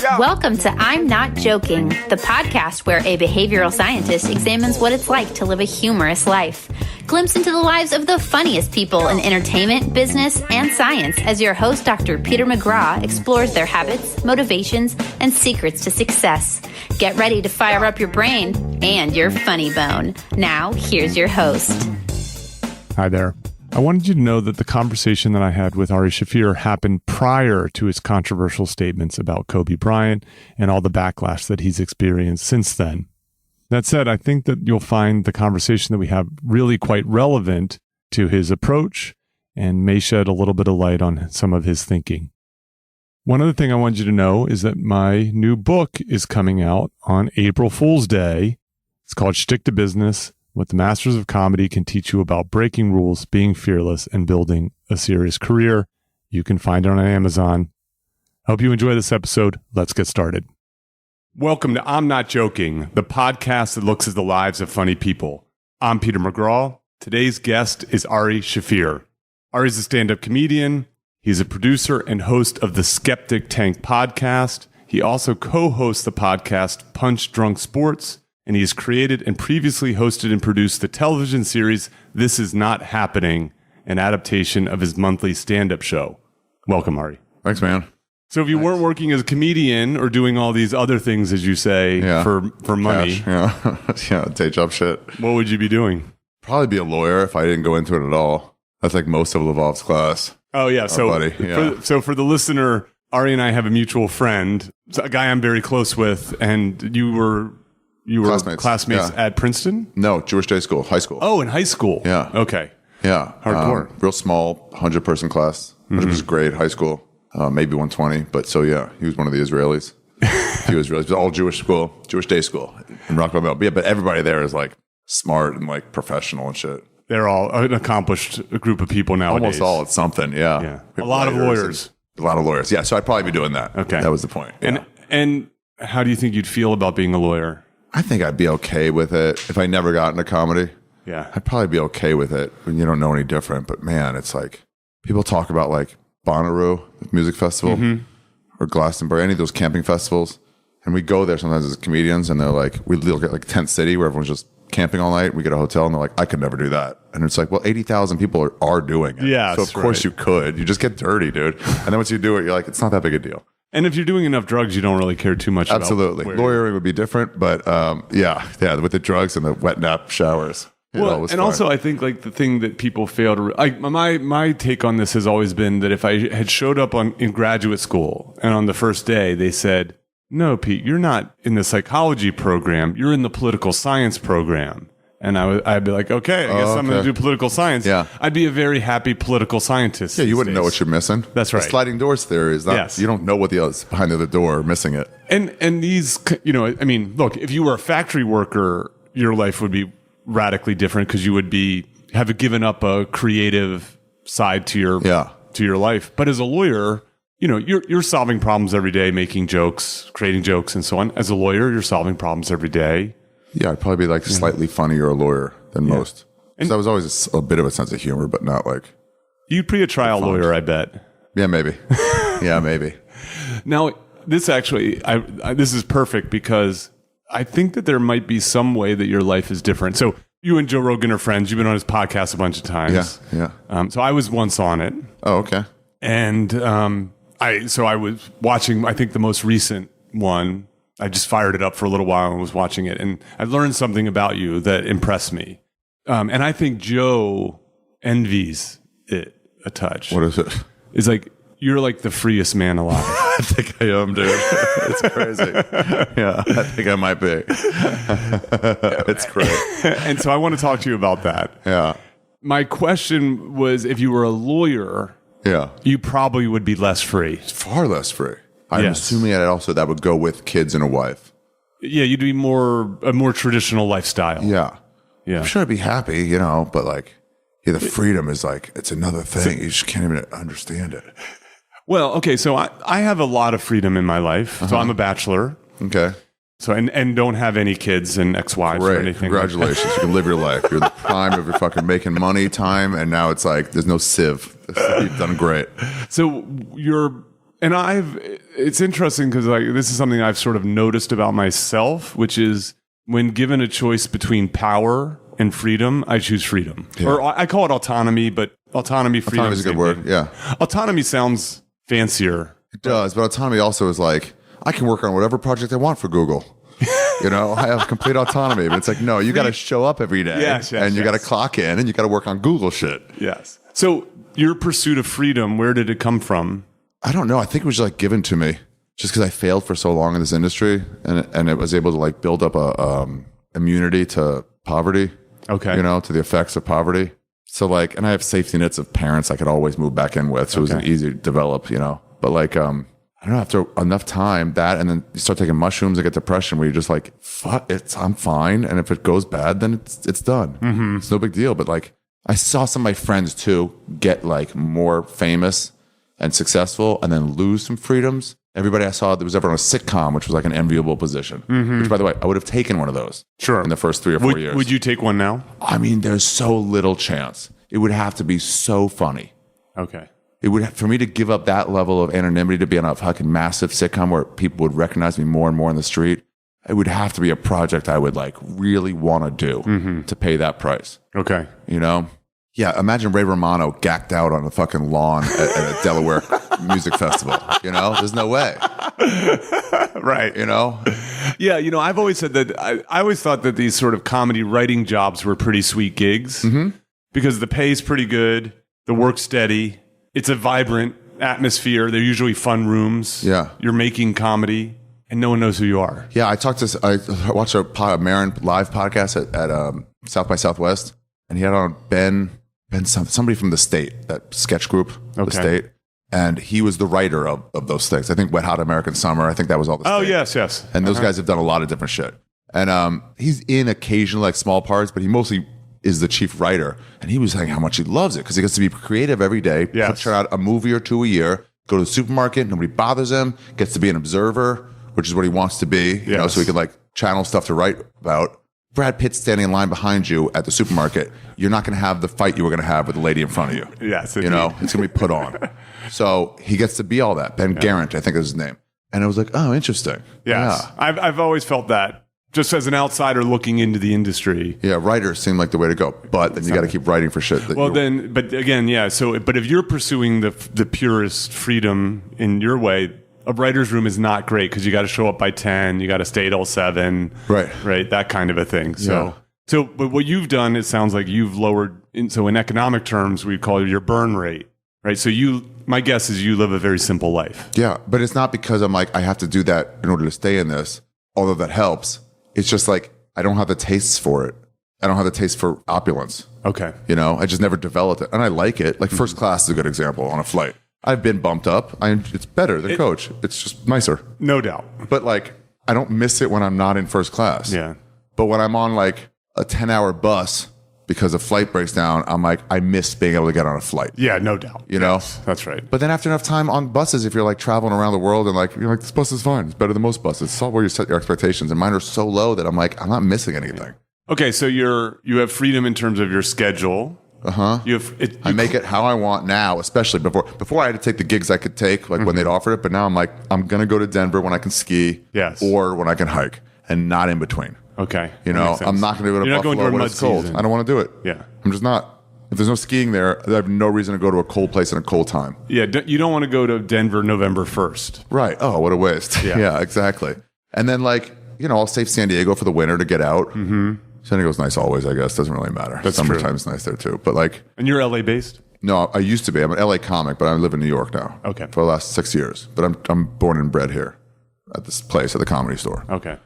Welcome to I'm Not Joking, the podcast where a behavioral scientist examines what it's like to live a humorous life. Glimpse into the lives of the funniest people in entertainment, business, and science as your host, Dr. Peter Mcgraw, explores their habits, motivations, and secrets to success. Get ready to fire up your brain and your funny bone. Now, here's your host. Hi there. I wanted you to know that the conversation that I had with Ari Shaffir happened prior to his controversial statements about Kobe Bryant and all the backlash that he's experienced since then. That said, I think that you'll find the conversation that we have really quite relevant to his approach and may shed a little bit of light on some of his thinking. One other thing I want you to know is that my new book is coming out on April Fool's Day. It's called Stick to Business: What the Masters of Comedy Can Teach You About Breaking Rules, Being Fearless, and Building a Serious Career. You can find it on Amazon. I hope you enjoy this episode. Let's get started. Welcome to I'm Not Joking, the podcast that looks at the lives of funny people. I'm Peter Mcgraw. Today's guest is Ari Shaffir. Ari's a stand-up comedian. He's a producer and host of the Skeptic podcast. He also co-hosts the podcast Punch Drunk Sports. And he has created and previously hosted and produced the television series This Is Not Happening, an adaptation of his monthly stand-up show. Welcome, Ari. Thanks, man. So if you weren't working as a comedian or doing all these other things, as you say, for money, day job shit, what would you be doing? Probably be a lawyer if I didn't go into it at all. That's like most of Lvov's class. Oh, yeah. Buddy. Yeah. For the listener, Ari and I have a mutual friend, a guy I'm very close with, and you were classmates at Princeton? No, Jewish day school, high school. Oh, in high school. Yeah. Okay. Yeah. Hardcore. Real small, 100-person class, which was great, high school, maybe 120. But so, yeah, he was one of the Israelis. He was all Jewish school, Jewish day school in Rockville Mill. But everybody there is like smart and like professional and shit. They're all an accomplished group of people nowadays. Almost all at something, yeah. A lot of lawyers. A lot of lawyers, yeah. So I'd probably be doing that. Okay. That was the point. Yeah. And how do you think you'd feel about being a lawyer? I think I'd be okay with it if I never got into comedy. Yeah. I'd probably be okay with it when you don't know any different. But man, it's like people talk about like Bonnaroo Music Festival or Glastonbury, any of those camping festivals. And we go there sometimes as comedians and they're like, we look at like Tent City where everyone's just camping all night. We get a hotel and they're like, I could never do that. And it's like, well, 80,000 people are doing it. Yeah. So of course you could. You just get dirty, dude. And then once you do it, you're like, it's not that big a deal. And if you're doing enough drugs, you don't really care too much Absolutely. about Lawyering would be different, but yeah, with the drugs and the wet nap showers. Also, I think like the thing that people fail to my take on this has always been that if I had showed up in graduate school and on the first day they said, "No, Pete, you're not in the psychology program. You're in the political science program." And I'd be like, okay, I guess I'm going to do political science. Yeah. I'd be a very happy political scientist. Yeah, you wouldn't know what you're missing. That's right. The sliding doors theory is that you don't know what the other's behind the other door missing it. And these, I mean, look, if you were a factory worker, your life would be radically different because you would have given up a creative side to your life. But as a lawyer, you're solving problems every day, making jokes, creating jokes, and so on. As a lawyer, you're solving problems every day. Yeah, I'd probably be like slightly funnier a lawyer than most. Because I was always a bit of a sense of humor, but not like... You'd be a trial lawyer, I bet. Yeah, maybe. Yeah, maybe. Now, this actually, this is perfect because I think that there might be some way that your life is different. So you and Joe Rogan are friends. You've been on his podcast a bunch of times. Yeah. So I was once on it. Oh, okay. And I was watching, I think the most recent one. I just fired it up for a little while and was watching it. And I learned something about you that impressed me. And I think Joe envies it a touch. What is it? It's like, you're like the freest man alive. I think I am, dude. It's crazy. Yeah, I think I might be. It's great. And so I want to talk to you about that. Yeah. My question was, if you were a lawyer, you probably would be less free. Far less free. I'm assuming that would go with kids and a wife. Yeah, you'd be a more traditional lifestyle. Yeah. I'm sure I'd be happy, but like, the freedom is like, it's another thing. You just can't even understand it. Well, okay, so I have a lot of freedom in my life. So I'm a bachelor. Okay. So and don't have any kids and ex-wives or anything. Congratulations. You can live your life. You're the prime of your fucking making money time, and now it's like there's no sieve. You've done great. So And it's interesting because like this is something I've sort of noticed about myself, which is when given a choice between power and freedom, I choose freedom. Yeah. Or I call it autonomy, but freedom. Autonomy is a good word, yeah. Autonomy sounds fancier. It does, but autonomy also is like, I can work on whatever project I want for Google. I have complete autonomy, but it's like, no, you got to show up every day and you got to clock in and you got to work on Google shit. Yes. So your pursuit of freedom, where did it come from? I don't know. I think it was like given to me just because I failed for so long in this industry and it was able to like build up a immunity to poverty. Okay. To the effects of poverty. So like, and I have safety nets of parents I could always move back in with. So it was an easy to develop, but like, I don't know, after enough time and then you start taking mushrooms and get depression where you're just like, fuck it, I'm fine. And if it goes bad, then it's done. Mm-hmm. It's no big deal. But like, I saw some of my friends too get like more famous and successful and then lose some freedoms. Everybody I saw that was ever on a sitcom, which was like an enviable position, which by the way, I would have taken one of those in the first 3 or 4 years. Would you take one now? I mean, there's so little chance. It would have to be so funny. Okay. It would for me to give up that level of anonymity to be on a fucking massive sitcom where people would recognize me more and more in the street. It would have to be a project I would like really want to do to pay that price. Okay. Yeah, imagine Ray Romano gacked out on a fucking lawn at a Delaware music festival. There's no way. Right. Yeah, I've always said that I always thought that these sort of comedy writing jobs were pretty sweet gigs because the pay's pretty good, the work's steady, it's a vibrant atmosphere, they're usually fun rooms. Yeah. You're making comedy and no one knows who you are. Yeah, I watched a Marin live podcast at South by Southwest and he had on Ben somebody from the State, that sketch group, the State. And he was the writer of those things. I think Wet Hot American Summer. I think that was all the State. Oh, yes. And those guys have done a lot of different shit. And he's in occasional like small parts, but he mostly is the chief writer. And he was saying how much he loves it because he gets to be creative every day, turn out a movie or two a year, go to the supermarket, nobody bothers him, gets to be an observer, which is what he wants to be, so he can like channel stuff to write about. Brad Pitt's standing in line behind you at the supermarket. You're not going to have the fight you were going to have with the lady in front of you. Yes, it's going to be put on. So he gets to be all that. Ben Garrett, I think is his name. And I was like, oh, interesting. Yes. Yeah. I've always felt that just as an outsider looking into the industry. Yeah, writers seem like the way to go. But then you got to keep writing for shit. But again, yeah. So, but if you're pursuing the purest freedom in your way, a writer's room is not great because you got to show up by 10, you got to stay till 7, right, that kind of a thing. So, but what you've done, it sounds like you've lowered. So, in economic terms, we call it your burn rate, right? So, my guess is you live a very simple life. Yeah, but it's not because I'm like I have to do that in order to stay in this. Although that helps, it's just like I don't have the tastes for it. I don't have the taste for opulence. Okay, I just never developed it, and I like it. Like first class is a good example on a flight. I've been bumped up. It's better than coach. It's just nicer. No doubt. But like, I don't miss it when I'm not in first class. Yeah. But when I'm on like a 10-hour bus because a flight breaks down, I'm like, I miss being able to get on a flight. Yeah, no doubt. Yes, that's right. But then after enough time on buses, if you're like traveling around the world and like, you're like, this bus is fine. It's better than most buses. It's all where you set your expectations. And mine are so low that I'm like, I'm not missing anything. Okay. So you have freedom in terms of your schedule. I make it how I want now, especially before I had to take the gigs I could take, like when they'd offered it. But now I'm like, I'm going to go to Denver when I can ski or when I can hike and not in between. Okay. I'm not going to go to Buffalo when it's cold. I don't want to do it. Yeah. I'm just not. If there's no skiing there, I have no reason to go to a cold place in a cold time. Yeah. You don't want to go to Denver November 1st. Right. Oh, what a waste. Yeah, exactly. And then like, I'll save San Diego for the winter to get out. Mm-hmm. San Diego's nice always, I guess. Doesn't really matter. That's Summertime's nice there too. But like, and you're LA based? No, I used to be. I'm an LA comic, but I live in New York now. Okay. For the last 6 years. But I'm born and bred here at this place at the Comedy Store. Okay.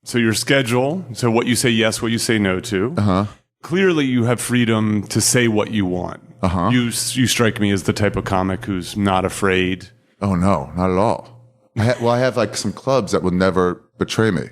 So your schedule, so what you say yes, what you say no to. Clearly you have freedom to say what you want. You strike me as the type of comic who's not afraid. Oh no, not at all. I have like some clubs that would never betray me.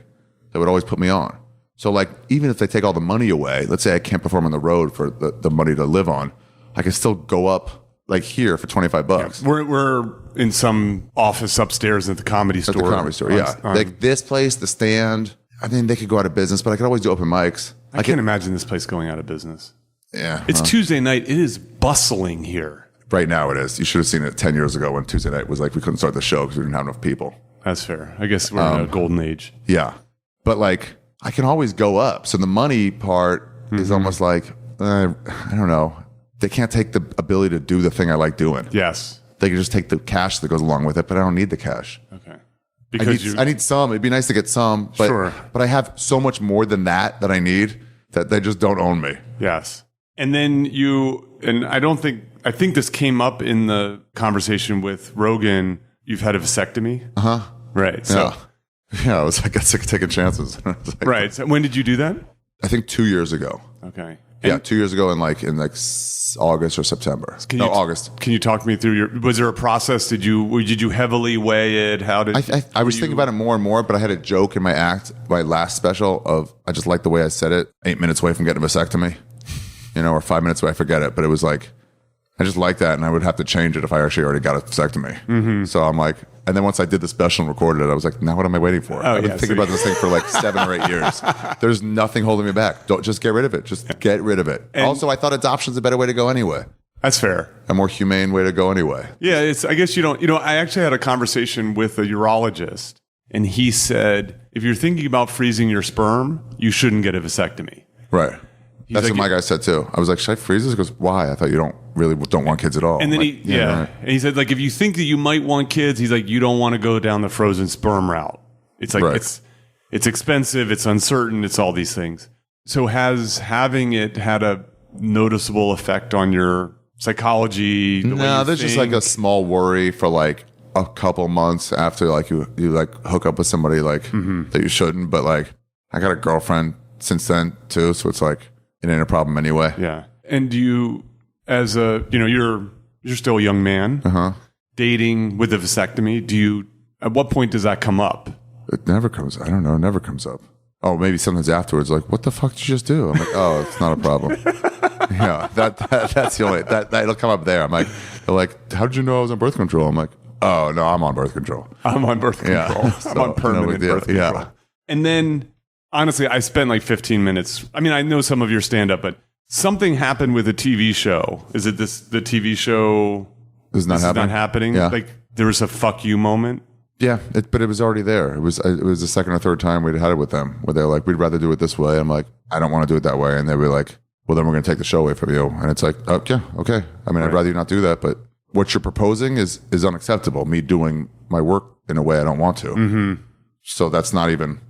That would always put me on. So like, even if they take all the money away, let's say I can't perform on the road for the money to live on, I can still go up like here for $25. Yeah. We're in some office upstairs at the Comedy Store. At the Comedy Store, yeah. Like this place, the Stand, I mean, they could go out of business, but I could always do open mics. I can't imagine this place going out of business. Yeah. It's Tuesday night. It is bustling here. Right now it is. You should have seen it 10 years ago when Tuesday night was like we couldn't start the show because we didn't have enough people. That's fair. I guess we're in a golden age. Yeah. But like I can always go up. So the money part is almost like, I don't know. They can't take the ability to do the thing I like doing. Yes. They can just take the cash that goes along with it, but I don't need the cash. Okay. I need some. It'd be nice to get some, but I have so much more than that I need that they just don't own me. Yes. And then I think this came up in the conversation with Rogan. You've had a vasectomy. Uh-huh. Right. So. Yeah, I got sick of taking chances. Right. So when did you do that? I think 2 years ago. Okay. Yeah, 2 years ago in August or September. August. Can you talk me through was there a process? Did you heavily weigh it? How did I was thinking about it more and more, but I had a joke in my last special of I just like the way I said it, 8 minutes away from getting a vasectomy, or 5 minutes away, I forget it. But it was like, I just like that, and I would have to change it if I actually already got a vasectomy. Mm-hmm. So I'm like, and then once I did the special and recorded it, I was like, now what am I waiting for? I've been thinking about this thing for like 7 or 8 years. There's nothing holding me back. Don't just get rid of it. Just get rid of it. And also, I thought adoption's a better way to go anyway. That's fair. A more humane way to go anyway. Yeah, I guess you don't. I actually had a conversation with a urologist, and he said if you're thinking about freezing your sperm, you shouldn't get a vasectomy. Right. That's what my guy said too. I was like, should I freeze this? He goes, why? I thought you don't want kids at all. And then right. And he said, like, if you think that you might want kids, he's like, you don't want to go down the frozen sperm route. It's like, it's expensive, it's uncertain, it's all these things. So has having it had a noticeable effect on your psychology? There's just like a small worry for like a couple months after like you like hook up with somebody like that you shouldn't. But like, I got a girlfriend since then too. So it's like, it ain't a problem anyway. Yeah. And do you, as you're still a young man, dating with a vasectomy, at what point does that come up? It never comes, I don't know, it never comes up. Oh, maybe sometimes afterwards, like, what the fuck did you just do? I'm like, oh, it's not a problem. Yeah, that's the only, it'll come up there. I'm like, they're like, how did you know I was on birth control? I'm like, oh, no, I'm on birth control. I'm on birth control. Yeah, I'm on permanent birth control. Yeah. And then, honestly, I spent like 15 minutes. I mean, I know some of your stand-up, but something happened with a TV show. Is it the TV show is not happening? Yeah. Like, there was a fuck you moment? Yeah, but it was already there. It was the second or third time we'd had it with them, where they're like, we'd rather do it this way. I'm like, I don't want to do it that way. And they were like, well, then we're going to take the show away from you. And it's like, oh, yeah, okay. I mean, I'd rather you not do that, but what you're proposing is unacceptable. Me doing my work in a way I don't want to. Mm-hmm. So that's not even...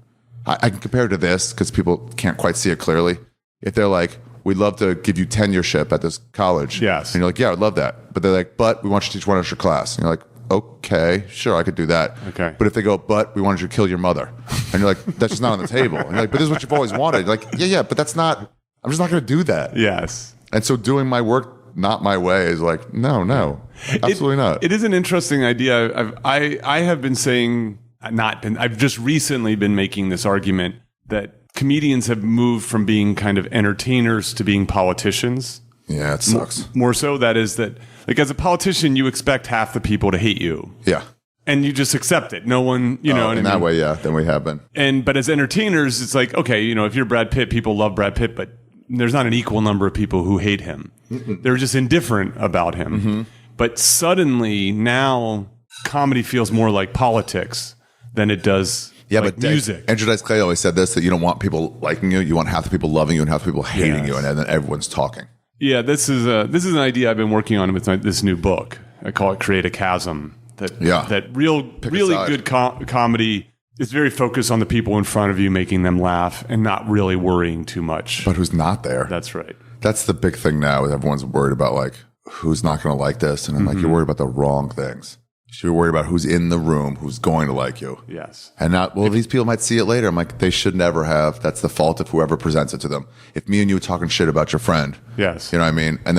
I can compare it to this because people can't quite see it clearly. If they're like, we'd love to give you tenureship at this college. Yes. And you're like, yeah, I'd love that. But they're like, but we want you to teach one extra class. And you're like, okay, sure, I could do that. Okay. But if they go, but we wanted you to kill your mother. And you're like, that's just not on the table. And you're like, but this is what you've always wanted. You're like, yeah, but that's not, I'm just not going to do that. Yes. And so doing my work not my way is like, no, absolutely not. It is an interesting idea. I have been saying... I've just recently been making this argument that comedians have moved from being kind of entertainers to being politicians. Yeah, it sucks. More so that is that, like, as a politician, you expect half the people to hate you. Yeah. And you just accept it. No one, in that way, yeah, then we have been. But as entertainers, it's like, okay, if you're Brad Pitt, people love Brad Pitt, but there's not an equal number of people who hate him. Mm-mm. They're just indifferent about him. Mm-hmm. But suddenly, now, comedy feels more like politics than it does like music. Andrew Dice Clay always said this, that you don't want people liking you. You want half the people loving you and half the people hating you, and then everyone's talking. Yeah, this is an idea I've been working on with this new book. I call it Create a Chasm. That really good comedy is very focused on the people in front of you, making them laugh and not really worrying too much. But who's not there? That's right. That's the big thing now. Everyone's worried about like, who's not going to like this? And I'm like, you're worried about the wrong things. You're worried about who's in the room, who's going to like you. Yes. And not, well, these people might see it later. I'm like, they should never have. That's the fault of whoever presents it to them. If me and you talking shit about your friend. Yes. You know what I mean? And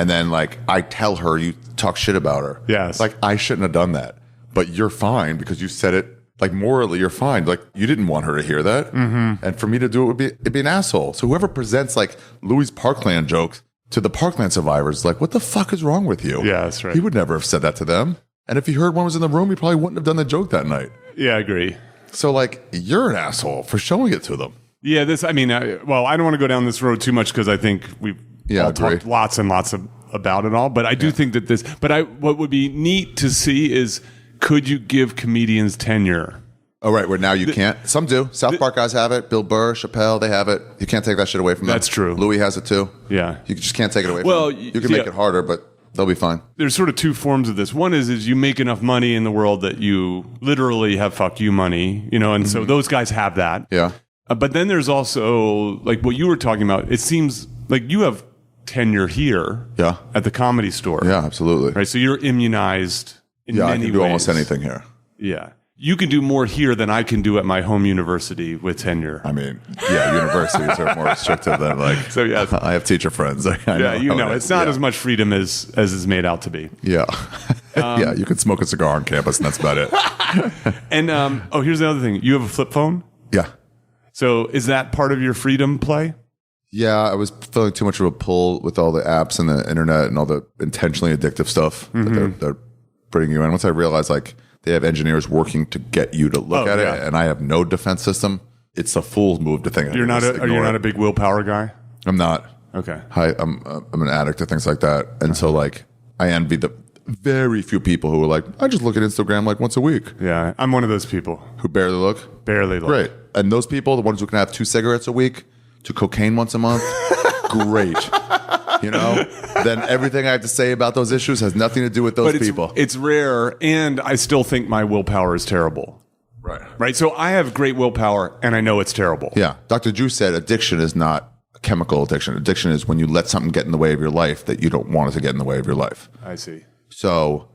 then like, I tell her you talk shit about her. Yes. Like, I shouldn't have done that. But you're fine because you said it, like, morally, you're fine. Like, you didn't want her to hear that. Mm-hmm. And for me to do it, it'd be an asshole. So whoever presents, like, Louis Parkland jokes to the Parkland survivors, like, what the fuck is wrong with you? Yeah, that's right. He would never have said that to them. And if he heard one was in the room, he probably wouldn't have done the joke that night. Yeah, I agree. So, like, you're an asshole for showing it to them. Yeah, I don't want to go down this road too much because I think we've talked lots and lots about it all. But I do think that what would be neat to see is, could you give comedians tenure? Oh, right. Where now you can't. Some do. South Park guys have it. Bill Burr, Chappelle, they have it. You can't take that shit away from them. That's true. Louis has it too. Yeah. You just can't take it away from them. You can make it harder, but they'll be fine. There's sort of two forms of this. One is you make enough money in the world that you literally have fuck you money, and so those guys have that. Yeah. But then there's also, like what you were talking about, it seems like you have tenure here at the Comedy Store. Yeah, absolutely. Right. So you're immunized in many ways. I can do almost anything here. Yeah. You can do more here than I can do at my home university with tenure. I mean, universities are more restrictive than So yes. I have teacher friends. I know it's not as much freedom as is made out to be. Yeah. You can smoke a cigar on campus and that's about it. And here's the other thing. You have a flip phone? Yeah. So is that part of your freedom play? Yeah, I was feeling too much of a pull with all the apps and the internet and all the intentionally addictive stuff that they're bringing you in. Once I realized they have engineers working to get you to look at it, and I have no defense system. It's a fool's move to think you're not a big willpower guy. I'm not. Okay. I'm an addict to things like that, and so I envy the very few people who are I just look at Instagram once a week. Yeah, I'm one of those people who barely look. Great. And those people, the ones who can have 2 cigarettes a week, 2 cocaine once a month, great. Then everything I have to say about those issues has nothing to do with those people. It's rare, and I still think my willpower is terrible. Right. So I have great willpower, and I know it's terrible. Yeah. Dr. Drew said addiction is not a chemical addiction. Addiction is when you let something get in the way of your life that you don't want it to get in the way of your life. I see. So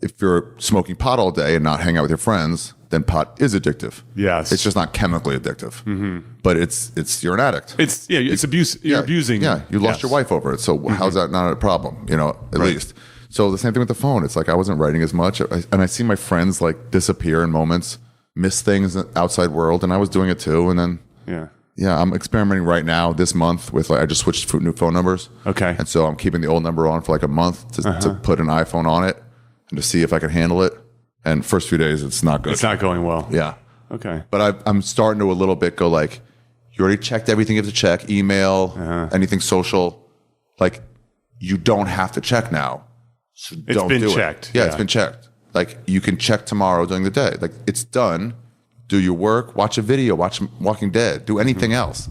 if you're smoking pot all day and not hang out with your friends, then pot is addictive. Yes. It's just not chemically addictive. But you're an addict. It's abuse. You're abusing. Yeah. You lost your wife over it. So how's that not a problem? At least. So the same thing with the phone. It's I wasn't writing as much. And I see my friends disappear in moments, miss things in the outside world. And I was doing it too. And then, I'm experimenting right now this month with I just switched new phone numbers. Okay. And so I'm keeping the old number on for a month to put an iPhone on it and to see if I can handle it. And first few days, it's not good. It's not going well. Yeah. Okay. But I'm starting to a little bit go you already checked everything you have to check, email, anything social. You don't have to check now. So don't do it. It's been checked. Yeah, it's been checked. You can check tomorrow during the day. It's done. Do your work, watch a video, watch Walking Dead, do anything else.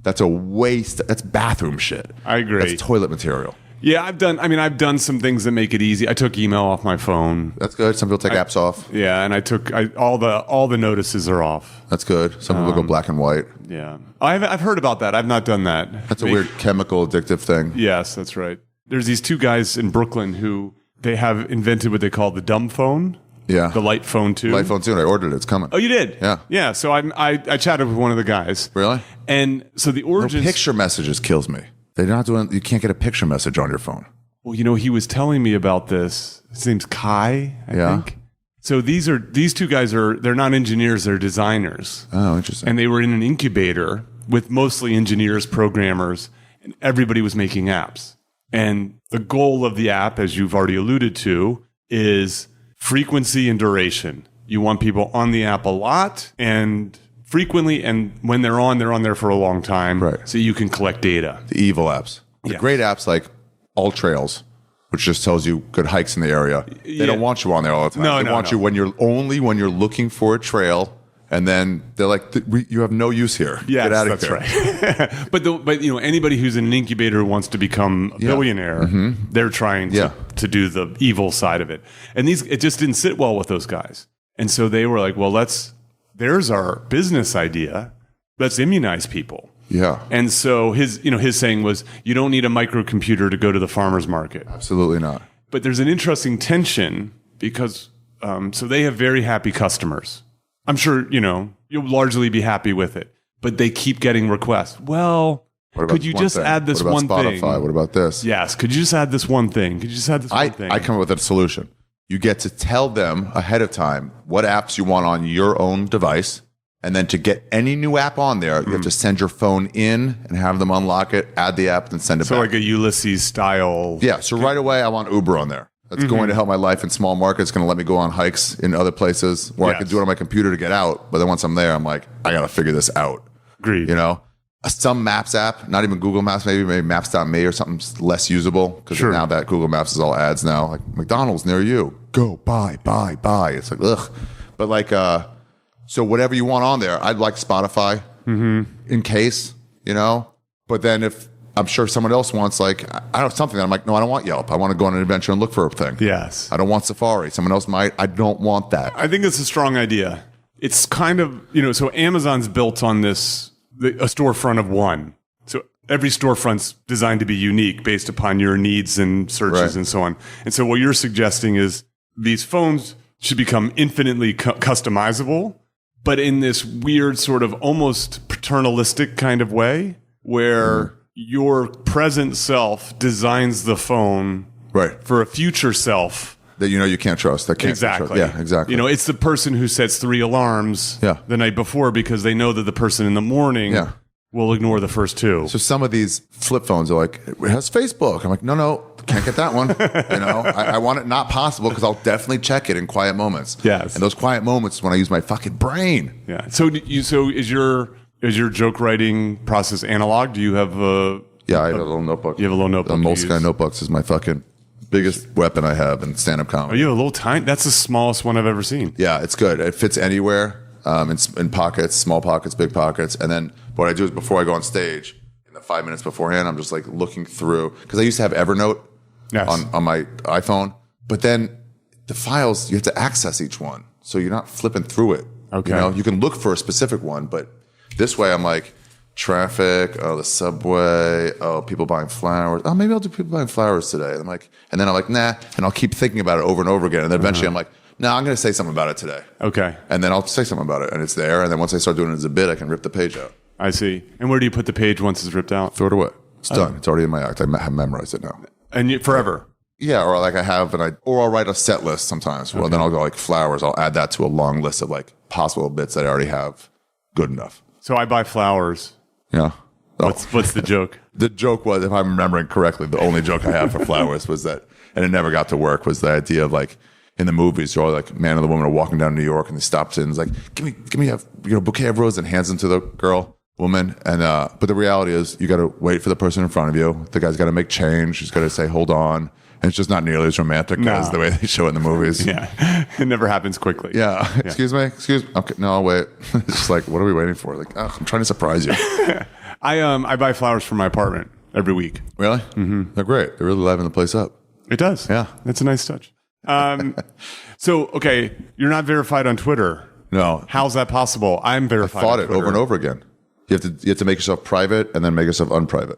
That's a waste. That's bathroom shit. I agree. That's toilet material. Yeah, I've done some things that make it easy. I took email off my phone. That's good. Some people take apps off. Yeah, and all the notices are off. That's good. Some people go black and white. Yeah. I've heard about that. I've not done that. That's a weird chemical addictive thing. Yes, that's right. There's these 2 guys in Brooklyn who they have invented what they call the dumb phone. Yeah. The Light Phone 2. Light Phone 2, and I ordered it. It's coming. Oh, you did? Yeah. Yeah, so I chatted with one of the guys. Really? And so the origins... No, picture messages kills me. They're not doing... You can't get a picture message on your phone. Well, he was telling me about this. His name's Kai, I think. So these 2 guys they're not engineers, they're designers. Oh, interesting. And they were in an incubator with mostly engineers, programmers, and everybody was making apps. And the goal of the app, as you've already alluded to, is frequency and duration. You want people on the app a lot and frequently, and when they're on there for a long time. Right. So you can collect data. The evil apps. The great apps like All Trails, which just tells you good hikes in the area. They don't want you on there all the time. They want you when you're looking for a trail, and then they're you have no use here. Yes, get out of that's here. Right. but anybody who's in an incubator who wants to become a billionaire, they're trying to do the evil side of it. And it just didn't sit well with those guys. And so they were like, well, there's our business idea. Let's immunize people. Yeah. And so his saying was, you don't need a microcomputer to go to the farmer's market. Absolutely not. But there's an interesting tension because, so they have very happy customers. I'm sure, you'll largely be happy with it, but they keep getting requests. Well, could you just add this one thing? Spotify? What about this? Yes. Could you just add this one thing? Could you just add this one thing? I come up with a solution. You get to tell them ahead of time what apps you want on your own device. And then to get any new app on there, you have to send your phone in and have them unlock it, add the app, and send it back. So like a Ulysses style. Yeah. So right away, I want Uber on there. That's going to help my life in small markets. Going to let me go on hikes in other places where I can do it on my computer to get out. But then once I'm there, I'm like, I got to figure this out. Agreed. some Maps app, not even Google Maps, maybe Maps.me or something less usable because now that Google Maps is all ads now. Like McDonald's near you, go buy. It's like ugh, but like so whatever you want on there, I'd like Spotify in case But then if I'm sure someone else wants like I don't something that I'm like no, I don't want Yelp. I want to go on an adventure and look for a thing. Yes, I don't want Safari. Someone else might. I don't want that. I think it's a strong idea. It's kind of so Amazon's built on this. A storefront of one. So every storefront's designed to be unique based upon your needs and searches and so on. And so what you're suggesting is these phones should become infinitely customizable, but in this weird sort of almost paternalistic kind of way where your present self designs the phone for a future self. That you can't trust. That can't exactly. Trust. Yeah, exactly. It's the person who sets 3 alarms the night before because they know that the person in the morning will ignore the first 2. So some of these flip phones are like, it has Facebook. I'm like, no, can't get that one. I want it not possible because I'll definitely check it in quiet moments. Yes. And those quiet moments is when I use my fucking brain. Yeah. So is your joke writing process analog? Do you have a... Yeah, I have a little notebook. You have a little notebook. The Moleskine notebooks is my fucking... biggest weapon I have in stand-up comedy. Are you a little tiny? That's the smallest one I've ever seen. Yeah, it's good. It fits anywhere, in pockets, small pockets, big pockets. And then what I do is before I go on stage, in the 5 minutes beforehand, I'm just like looking through. Because I used to have Evernote on my iPhone. But then the files, you have to access each one. So you're not flipping through it. Okay. You can look for a specific one. But this way I'm like, traffic, the subway, people buying flowers. Oh, maybe I'll do people buying flowers today. And then I'm like, nah. And I'll keep thinking about it over and over again. And then eventually I'm like, no, I'm going to say something about it today. Okay. And then I'll say something about it. And it's there. And then once I start doing it as a bit, I can rip the page out. I see. And where do you put the page once it's ripped out? Throw it away. It's done. It's already in my act. I have memorized it now. And forever? Yeah. Or like I have, or I'll write a set list sometimes. Well, then I'll go like flowers. I'll add that to a long list of like possible bits that I already have good enough. So I buy flowers. Yeah. What's the joke? The joke was, if I'm remembering correctly, the only joke I have for flowers was that, and it never got to work, was the idea of like in the movies, you're all like man and the woman are walking down New York and he stops in and is like, give me a bouquet of roses and hands them to the woman. And but the reality is you got to wait for the person in front of you. The guy's got to make change. He's got to say, hold on. And it's just not nearly as romantic as the way they show it in the movies. Yeah. It never happens quickly. Yeah. Excuse me. Okay. No, I'll wait. It's just like, what are we waiting for? Like, I'm trying to surprise you. I buy flowers for my apartment every week. Really? Mm-hmm. They're great. They really liven the place up. It does. Yeah. It's a nice touch. So, okay, you're not verified on Twitter. No. How's that possible? I'm verified. I fought on it over and over again. You have to make yourself private and then make yourself unprivate.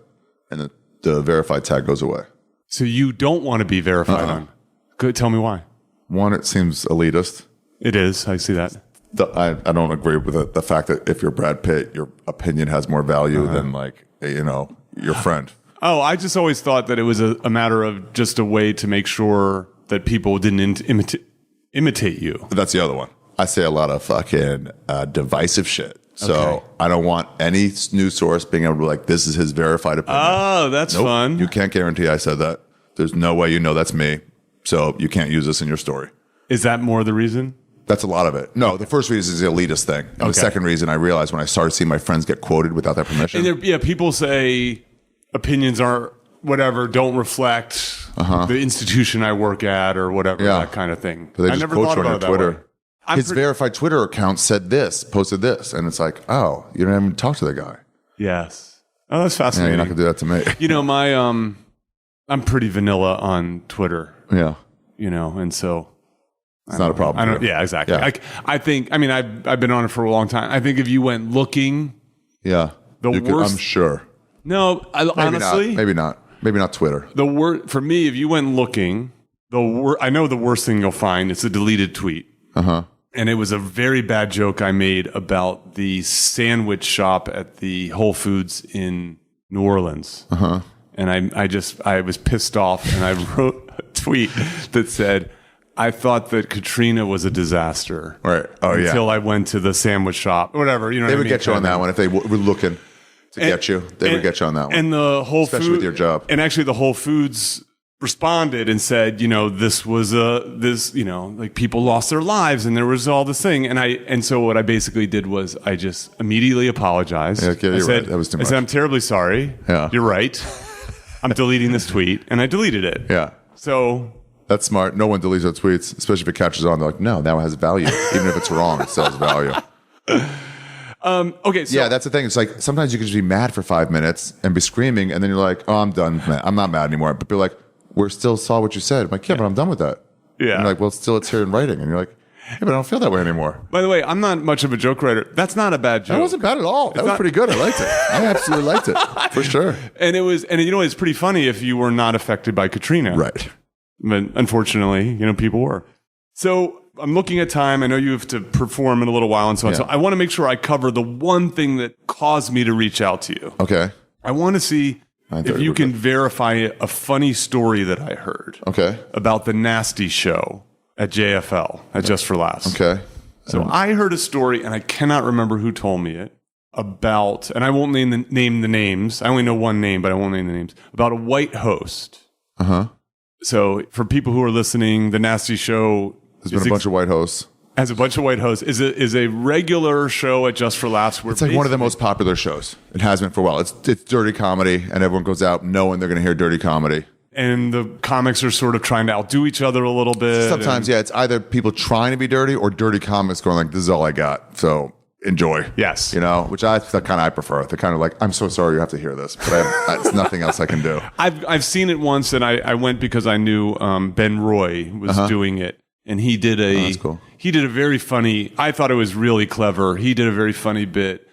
And the verified tag goes away. So you don't want to be verified on. Good. Tell me why. One, it seems elitist. It is. I see that. I don't agree with the fact that if you're Brad Pitt, your opinion has more value than like, your friend. Oh, I just always thought that it was a matter of just a way to make sure that people didn't imitate you. That's the other one. I say a lot of fucking divisive shit. So I don't want any news source being able to be like, this is his verified opinion. Oh, that's fun. You can't guarantee I said that. There's no way that's me. So you can't use this in your story. Is that more the reason? That's a lot of it. No, the first reason is the elitist thing. And the second reason I realized when I started seeing my friends get quoted without their permission. And people say opinions are whatever, don't reflect the institution I work at or whatever, that kind of thing. But they just I never quote thought you on about your it that Twitter. way. His verified Twitter account said this, posted this. And it's like, oh, you don't even talk to the guy. Yes. Oh, that's fascinating. Yeah, you're not going to do that to me. My I'm pretty vanilla on Twitter. Yeah. And so it's not a problem. Yeah, exactly. Yeah. I think, I've been on it for a long time. I think if you went looking, the worst. I'm sure. No, honestly, maybe not. Maybe not Twitter. The word for me, if you went looking, I know the worst thing you'll find. It's a deleted tweet. And it was a very bad joke I made about the sandwich shop at the Whole Foods in New Orleans. And I was pissed off, and I wrote a tweet that said, I thought that Katrina was a disaster. Right. Oh, until I went to the sandwich shop. Whatever. They would get you on that one if they were looking to get you. They would get you on that one. And the Whole Especially with your job. And actually the Whole Foods responded and said, this was like people lost their lives and there was all this thing. And so what I basically did was I just immediately apologized. Yeah, okay, I said, right. That was too much. I said, I'm terribly sorry. Yeah. You're right. I'm deleting this tweet. And I deleted it. Yeah. So that's smart. No one deletes their tweets, especially if it catches on. They're like, no, now it has value. Even if it's wrong, it still has value. Okay. So yeah, that's the thing. It's like sometimes you can just be mad for 5 minutes and be screaming, and then you're like, oh, I'm done. Man. I'm not mad anymore. But you're like, we still saw what you said. I'm like, yeah, but I'm done with that. Yeah. And you're like, well, it's here in writing. And you're like, yeah, but I don't feel that way anymore. By the way, I'm not much of a joke writer. That's not a bad joke. That wasn't bad at all. That was pretty good. I liked it. I absolutely liked it. For sure. And it's pretty funny if you were not affected by Katrina. Right. But unfortunately, people were. So I'm looking at time. I know you have to perform in a little while and so on. Yeah. So I want to make sure I cover the one thing that caused me to reach out to you. Okay. I want to see if you can verify a funny story that I heard. Okay. About the Nasty Show at JFL, at Just for Laughs. Okay. So I heard a story, and I cannot remember who told me it, about, and I won't name the names. I only know one name, but I won't name the names. About a white host. Uh-huh. So for people who are listening, the Nasty Show There's been a bunch of white hosts. Has a bunch of white hosts. Is a regular show at Just for Laughs. Where it's like one of the most popular shows. It has been for a while. It's dirty comedy, and everyone goes out knowing they're going to hear dirty comedy. And the comics are sort of trying to outdo each other a little bit. Sometimes, yeah, it's either people trying to be dirty or dirty comics going like, this is all I got. So enjoy. Yes. Which I prefer. They're kind of like, I'm so sorry you have to hear this, but it's nothing else I can do. I've seen it once, and I went because I knew Ben Roy was doing it. And he did that's cool. He did a very funny, I thought it was really clever. He did a very funny bit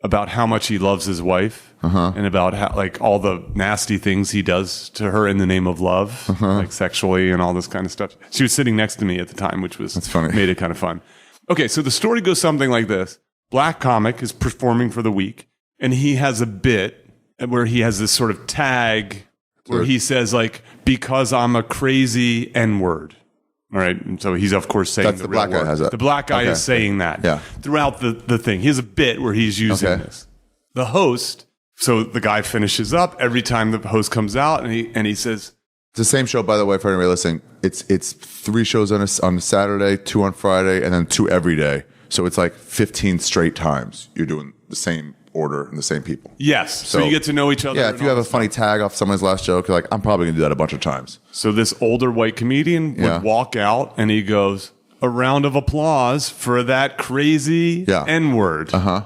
about how much he loves his wife and about how, like, all the nasty things he does to her in the name of love, like sexually and all this kind of stuff. She was sitting next to me at the time, which was that's funny. Made it kind of fun. Okay, so the story goes something like this. Black comic is performing for the week, and he has a bit where he has this sort of tag where he says, like, because I'm a crazy N-word. All right. And so he's, of course, saying the black guy has that. The black guy is saying that throughout the thing. He has a bit where he's using this. The host, so the guy finishes up every time the host comes out, and he says, it's the same show, by the way, for anybody listening. It's 3 shows on a Saturday, 2 on Friday, and then 2 every day. So it's like 15 straight times you're doing the same order and the same people. Yes. So you get to know each other. Yeah, if you have a funny tag off someone's last joke, you're like, I'm probably going to do that a bunch of times. So this older white comedian would walk out and he goes, a round of applause for that crazy N-word. Uh-huh.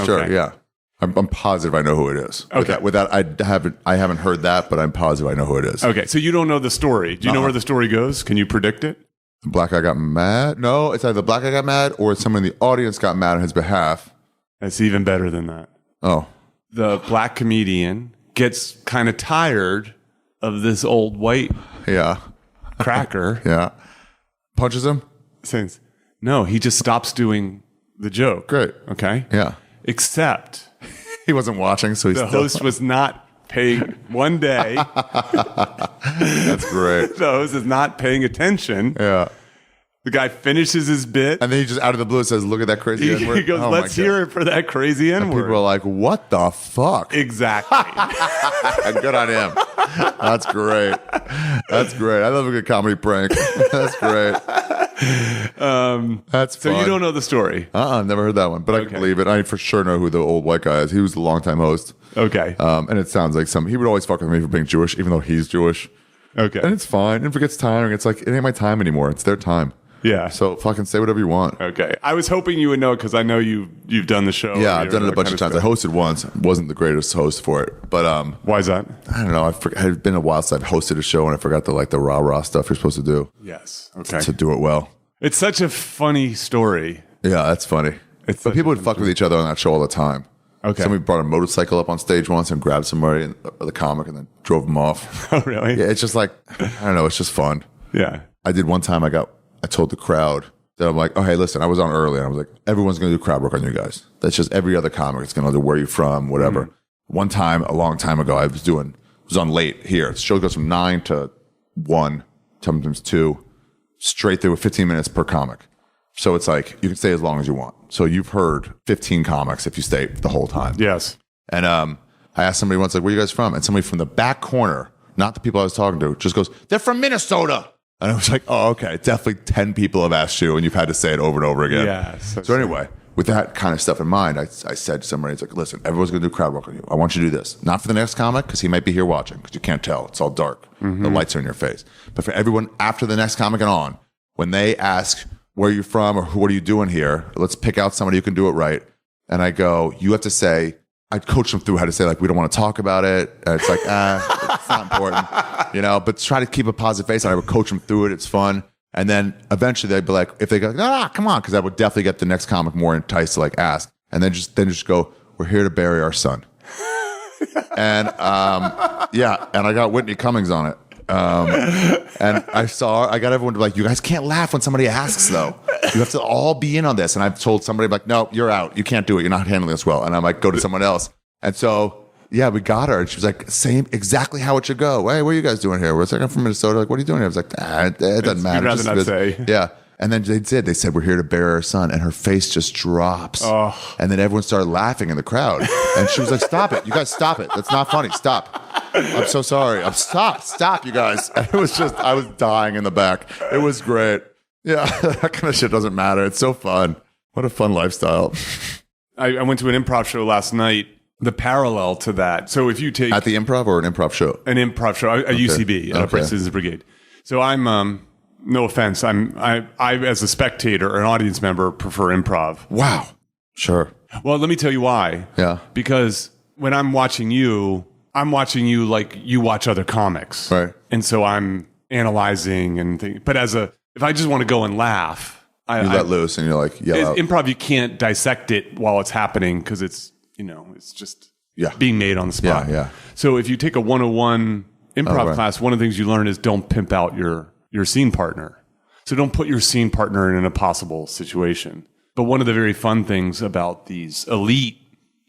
Sure, yeah. I'm positive I know who it is. Okay. With that, I haven't heard that, but I'm positive I know who it is. Okay, so you don't know the story. Do you know where the story goes? Can you predict it? The black guy got mad? No, it's either the black guy got mad or someone in the audience got mad on his behalf. That's even better than that. Oh. The black comedian gets kind of tired of this old white cracker. Yeah. Punches him? Says, no, he just stops doing the joke. Great. Okay? Yeah. Except he wasn't watching, so the host was not paying one day. That's great. The host is not paying attention. Yeah. The guy finishes his bit. And then he just out of the blue says, look at that crazy N-word. He goes, let's hear it for that crazy N-word. And people are like, what the fuck? Exactly. Good on him. That's great. That's great. I love a good comedy prank. That's great. That's fun. So you don't know the story? I've never heard that one, but I can believe it. I for sure know who the old white guy is. He was the longtime host. Okay. And it sounds like he would always fuck with me for being Jewish, even though he's Jewish. Okay. And it's fine. And if it gets tiring, it's like, it ain't my time anymore. It's their time. Yeah. So fucking say whatever you want. Okay. I was hoping you would know because I know you've done the show. Yeah, I've done it a bunch of times. I hosted once. Wasn't the greatest host for it. But why is that? I don't know. It had been a while since I've hosted a show and I forgot the rah-rah stuff you're supposed to do. Yes. Okay. To do it well. It's such a funny story. Yeah, that's funny. But people would fuck with each other on that show all the time. Okay. Somebody brought a motorcycle up on stage once and grabbed somebody, the comic, and then drove them off. Oh, really? Yeah, it's just like, I don't know. It's just fun. Yeah. I did one time. I told the crowd that I'm like, oh, hey, listen, I was on early. And I was like, everyone's going to do crowd work on you guys. That's just every other comic. It's going to do where you're from, whatever. Mm-hmm. One time, a long time ago, I was on late here. The show goes from 9 to 1, sometimes 2, straight through 15 minutes per comic. So it's like, you can stay as long as you want. So you've heard 15 comics if you stay the whole time. Yes. And I asked somebody once, like, where are you guys from? And somebody from the back corner not the people I was talking to, just goes, they're from Minnesota. And I was like, oh, okay. Definitely 10 people have asked you and you've had to say it over and over again. Yeah. So anyway, with that kind of stuff in mind, I said to somebody, it's like, listen, everyone's going to do crowd work on you. I want you to do this. Not for the next comic, because he might be here watching, because you can't tell. It's all dark. The lights are in your face. But for everyone after the next comic and on, when they ask where you're from or what are you doing here, let's pick out somebody who can do it right. And I go, you have to say, I coach them through how to say, like, we don't want to talk about it. And it's like, it's not important, but try to keep a positive face. And I would coach them through it. It's fun. And then eventually they'd be like, if they go, come on, because I would definitely get the next comic more enticed to like ask. And then just go, we're here to bury our son. And and I got Whitney Cummings on it. And I got everyone to be like, you guys can't laugh when somebody asks though. You have to all be in on this. And I've told somebody like, no, you're out. You can't do it. You're not handling this well. And I'm like, go to someone else. And so, yeah, we got her. And she was like, exactly how it should go. Hey, what are you guys doing here? We're like, I'm from Minnesota. Like, what are you doing here? I was like, it doesn't matter. You'd rather not say. Yeah. And then they said, we're here to bury our son. And her face just drops. Oh. And then everyone started laughing in the crowd. And she was like, stop it. You guys stop it. That's not funny. Stop. I'm so sorry. Stop, you guys. And it was just, I was dying in the back. It was great. Yeah, that kind of shit doesn't matter. It's so fun. What a fun lifestyle. I went to an improv show last night. The parallel to that. So if you take... At the improv or an improv show? An improv show at UCB, at Upright Citizens Brigade. So I'm, no offense, I as a spectator or an audience member prefer improv. Wow. Sure. Well, let me tell you why. Yeah. Because when I'm watching you like you watch other comics. Right. And so I'm analyzing and thinking. But if I just want to go and laugh... You let loose and you're like, yell out. Improv, you can't dissect it while it's happening because it's... it's just being made on the spot. Yeah. So if you take a 101 improv class, one of the things you learn is don't pimp out your scene partner. So don't put your scene partner in an impossible situation. But one of the very fun things about these elite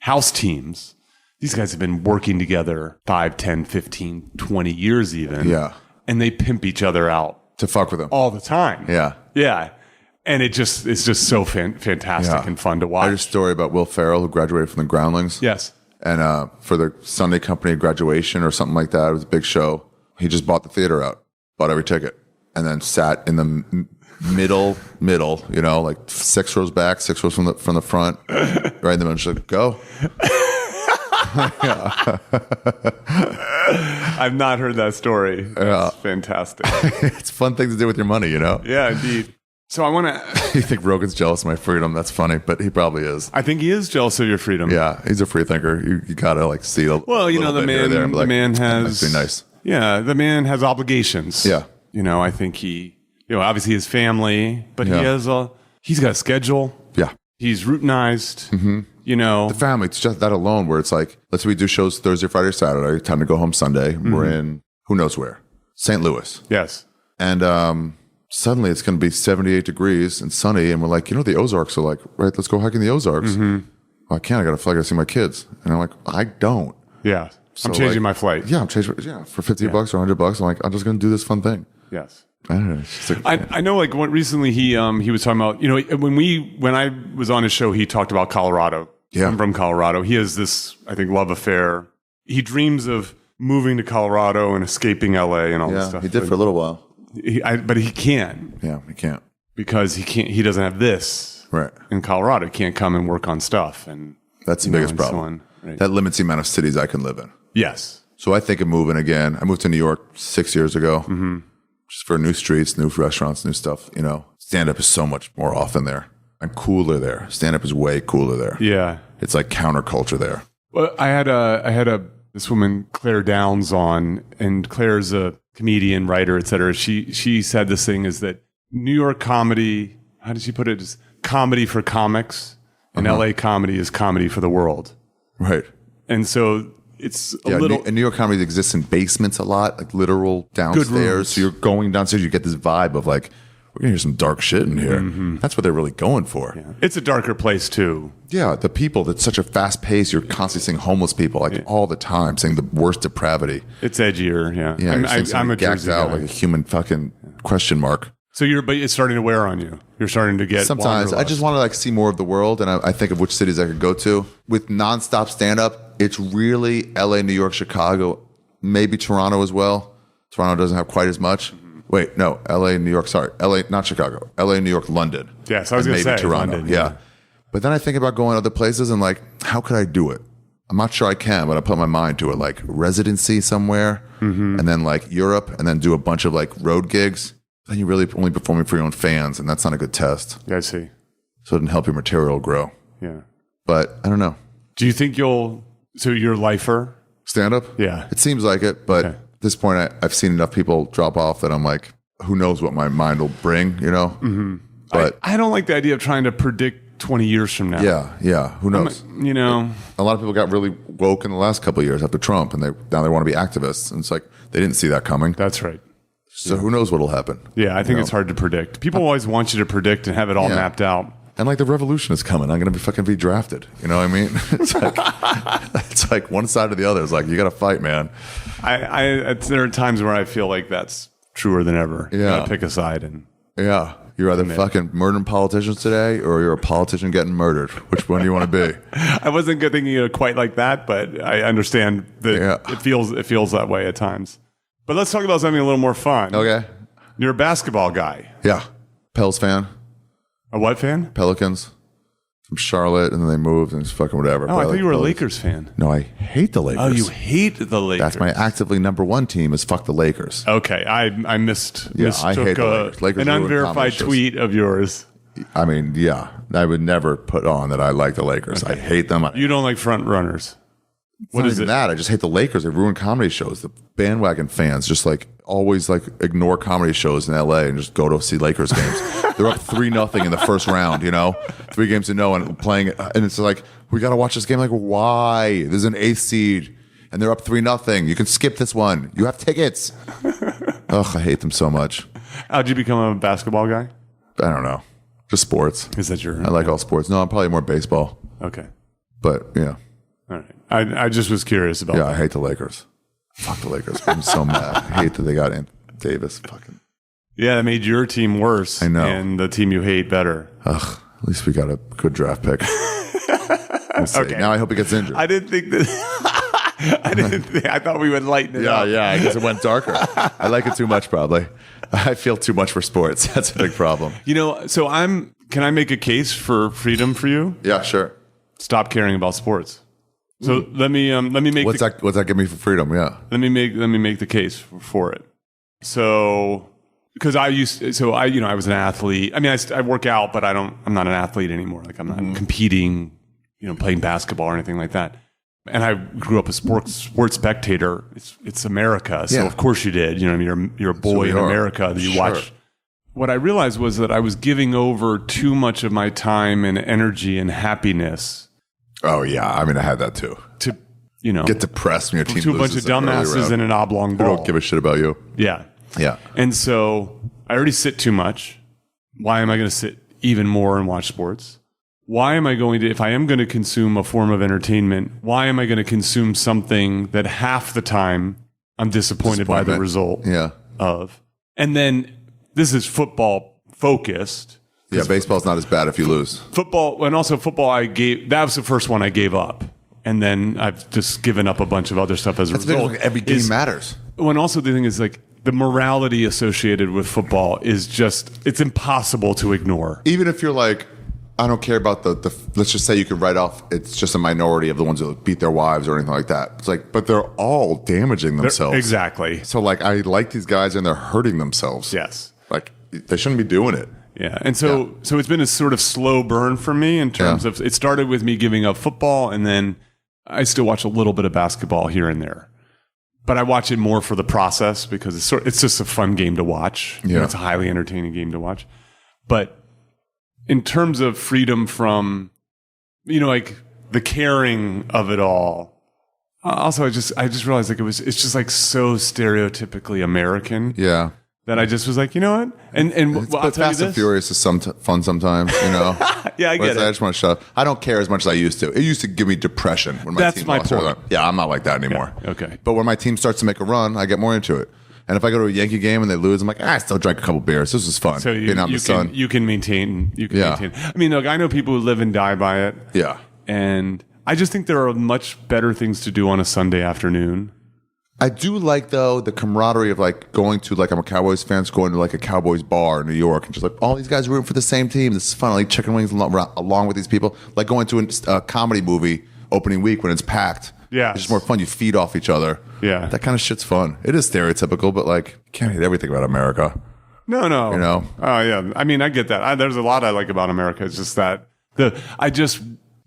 house teams, these guys have been working together 5, 10, 15, 20 years even. Yeah. And they pimp each other out. To fuck with them. All the time. Yeah. Yeah. And it's just so fantastic and fun to watch. I heard a story about Will Ferrell, who graduated from the Groundlings. Yes. And for the Sunday Company graduation or something like that, it was a big show. He just bought the theater out, bought every ticket, and then sat in the middle, like 6 rows back, 6 rows from the front, right in the middle. Just like, go. I've not heard that story. That's fantastic. It's a fun thing to do with your money, Yeah, indeed. So I want to... You think Rogan's jealous of my freedom? That's funny, but he probably is. I think he is jealous of your freedom. Yeah, he's a free thinker. You gotta like see a the man has... Be nice. Yeah, the man has obligations. Yeah. I think he... obviously his family, but he's got a schedule. Yeah. He's routinized. Mm-hmm. The family, it's just that alone where it's like, let's say we do shows Thursday, Friday, or Saturday. Time to go home Sunday. Mm-hmm. We're in who knows where. St. Louis. Yes. And suddenly it's going to be 78 degrees and sunny. And we're like, the Ozarks are like, right, let's go hiking the Ozarks. Mm-hmm. Well, I can't. I got to fly. I got to see my kids. And I'm like, I don't. Yeah. So I'm changing my flight. Yeah, I'm changing. Yeah, for $50 or $100. I'm like, I'm just going to do this fun thing. Yes. I don't know. I know. Like recently, he was talking about when I was on his show, he talked about Colorado. Yeah, I'm from Colorado. He has this, I think, love affair. He dreams of moving to Colorado and escaping LA and all this stuff. He did for a little while. But he can't. Yeah, he can't because he doesn't have this right in Colorado. He can't come and work on stuff, and that's the biggest problem. So on, right? That limits the amount of cities I can live in. Yes. So I think of moving again. I moved to New York 6 years ago, just for new streets, new restaurants, new stuff. Stand up is so much more often there and cooler there. Stand up is way cooler there. Yeah, it's like counterculture there. Well, I had this woman Claire Downs on, and Claire's a comedian, writer, etc. She said this thing is that New York comedy, how did she put it? Is comedy for comics, and LA comedy is comedy for the world. Right. And so it's a little... And New York comedy exists in basements a lot, like literal downstairs. So you're going downstairs, you get this vibe of like, we're going to hear some dark shit in here. Mm-hmm. That's what they're really going for. Yeah. It's a darker place too. Yeah, the people, that's such a fast pace. You're constantly seeing homeless people all the time, saying the worst depravity. It's edgier, yeah. Yeah, I'm a Jersey out guy. Like a human fucking question mark. So but it's starting to wear on you. You're starting to get sometimes. I just want to like see more of the world, and I think of which cities I could go to with nonstop stand up. It's really LA, New York, Chicago, maybe Toronto as well. Toronto doesn't have quite as much. Wait, no, LA, New York, sorry. LA, not Chicago. LA, New York, London. Yeah, so I was going to say Toronto. London. Yeah. But then I think about going other places and like, how could I do it? I'm not sure I can, but I put my mind to it. Like residency somewhere, and then like Europe, and then do a bunch of like road gigs. Then you're really only performing for your own fans, and that's not a good test. Yeah, I see. So it didn't help your material grow. Yeah. But I don't know. Do you think so you're a lifer? Stand up? Yeah. It seems like it, but Okay. at this point, I've seen enough people drop off that I'm like, who knows what my mind will bring, you know? Mm-hmm. But I don't like the idea of trying to predict 20 years from now. yeah. Who knows? You know, A lot of people got really woke in the last couple of years after Trump, and now they want to be activists. And it's like, they didn't see that coming. that's right. So who knows what'll happen? Yeah, I think it's hard to predict. People always want you to predict and have it all mapped out. And like the revolution is coming. I'm going to be drafted. You know what I mean? It's like one side or the other. It's like, you got to fight, man. There are times where I feel like that's truer than ever. You gotta pick a side and Yeah. You're either fucking murdering politicians today or you're a politician getting murdered. Which one do you want to be? I wasn't thinking it quite like that, but I understand that it feels that way at times. But let's talk about something a little more fun. Okay. You're a basketball guy. Yeah. Pels fan. A what fan? Pelicans. From Charlotte, and then they moved and it's fucking whatever. Oh, I thought you were a Lakers. Lakers fan. No, I hate the Lakers. Oh, you hate the Lakers. That's my actively number one team is fuck the Lakers. Okay, I mistook I hate the Lakers. Lakers an ruin unverified comedy shows. tweet of yours. I mean, yeah. I would never put on that I like the Lakers. I hate them. You don't like front runners. What is it? That? I just hate the Lakers. They ruin comedy shows. The bandwagon fans just like always like ignore comedy shows in LA and just go to see Lakers games. They're up 3-0 in the first round, 3 games to no and playing. And it's like, we got to watch this game. Like, why? There's an 8th seed and they're up 3-0. You can skip this one. You have tickets. Ugh, I hate them so much. How'd you become a basketball guy? I don't know. Just sports. Is that your? I like all sports. No, I'm probably more baseball. Okay. But yeah. All right. I just was curious about Yeah, that. I hate the Lakers. Fuck the Lakers. I'm so mad. I hate that they got Davis. Fucking. Yeah, that made your team worse. I know. And the team you hate better. Ugh. At least we got a good draft pick. Let's see. Okay. Now I hope he gets injured. I didn't think that. I thought we would lighten it up. Yeah. I guess it went darker. I like it too much, probably. I feel too much for sports. That's a big problem. So can I make a case for freedom for you? Yeah, sure. Stop caring about sports. So let me make What's that give me for freedom? Yeah. Let me make the case for it. So because I was an athlete. I mean, I work out, but I'm not an athlete anymore. Like I'm not competing, playing basketball or anything like that. And I grew up a sports spectator. It's America, so of course you did. You're a boy in America that you watch. What I realized was that I was giving over too much of my time and energy and happiness. Oh yeah, I mean I had that too. To get depressed when your team to a bunch of loses in the early dumbasses round. in an oblong Who ball. don't give a shit about you. Yeah. And so I already sit too much. Why am I going to sit even more and watch sports? Why am I going to, if I am going to consume a form of entertainment, why am I going to consume something that half the time I'm disappointed by the result of? And then this is football focused. Yeah, baseball's not as bad if you lose. Football, and also football, that was the first one I gave up. And then I've just given up a bunch of other stuff as a result. Like every game matters. When also the thing is like the morality associated with football is it's impossible to ignore. Even if you're like, I don't care about the let's just say you can write off, it's just a minority of the ones that beat their wives or anything like that. It's like, but they're all damaging themselves. Exactly. So like, I like these guys and they're hurting themselves. Yes. Like they shouldn't be doing it. Yeah. And so it's been a sort of slow burn for me in terms of, it started with me giving up football, and then I still watch a little bit of basketball here and there. But I watch it more for the process because it's just a fun game to watch. Yeah. It's a highly entertaining game to watch. But in terms of freedom from, like the caring of it all, also I just realized like it's just like so stereotypically American. Yeah. That I just was like, you know what? And I'll tell you Fast and this. Furious is fun sometimes, Yeah, I get it. I just want to shut up. I don't care as much as I used to. It used to give me depression when my That's team my lost. point. Yeah, I'm not like that anymore. Yeah, okay. But when my team starts to make a run, I get more into it. And if I go to a Yankee game and they lose, I'm like, I still drank a couple beers. This was fun. So being out in the sun. you can maintain. I mean, look, I know people who live and die by it. Yeah. And I just think there are much better things to do on a Sunday afternoon I do like, though, the camaraderie of like going to, like, I'm a Cowboys fan, so going to like a Cowboys bar in New York and just like, all these guys are rooting for the same team. This is fun. I like chicken wings along with these people. Like going to a comedy movie opening week when it's packed. Yeah. It's just more fun. You feed off each other. Yeah. That kind of shit's fun. It is stereotypical, but like, you can't hate everything about America. No. You know? Oh, yeah. I mean, I get that. There's a lot I like about America. It's just that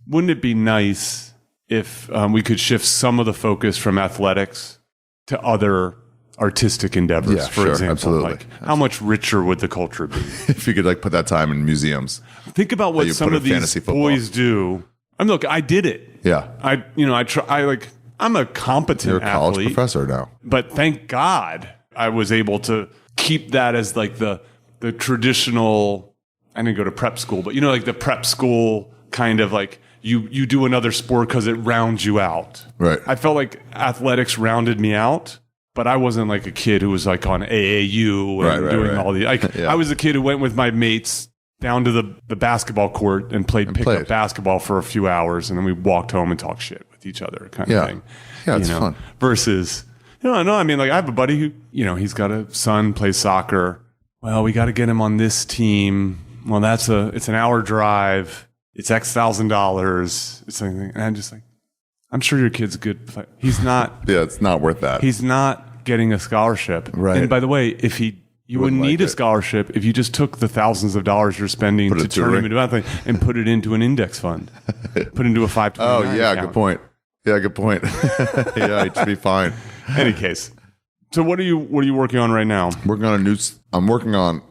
wouldn't it be nice if we could shift some of the focus from athletics to other artistic endeavors, for example? Absolutely. Like, how much richer would the culture be? If you could like put that time in museums. Think about what some of these boys do. I mean, look, I did it. Yeah. I'm a competent You're a college athlete, professor now. but thank God I was able to keep that as like the traditional. I didn't go to prep school, but like the prep school kind of like you do another sport because it rounds you out. Right. I felt like athletics rounded me out, but I wasn't like a kid who was like on AAU and doing all the. I was a kid who went with my mates down to the basketball court and played pickup basketball for a few hours, and then we walked home and talked shit with each other, kind of thing. Yeah, it's fun. Versus, I mean, like I have a buddy who, he's got a son, plays soccer. Well, we got to get him on this team. Well, it's an hour drive. It's X $1,000. It's something, and I'm just like, I'm sure your kid's a good player. He's not. Yeah, it's not worth that. He's not getting a scholarship. Right. And by the way, you wouldn't need a scholarship if you just took the thousands of dollars you're spending to turn him into nothing and put it into an index fund, put into a 529 Oh yeah, account. good point. Yeah, good point. Yeah, it should be fine. Any case. So what are you working on right now? I'm working on,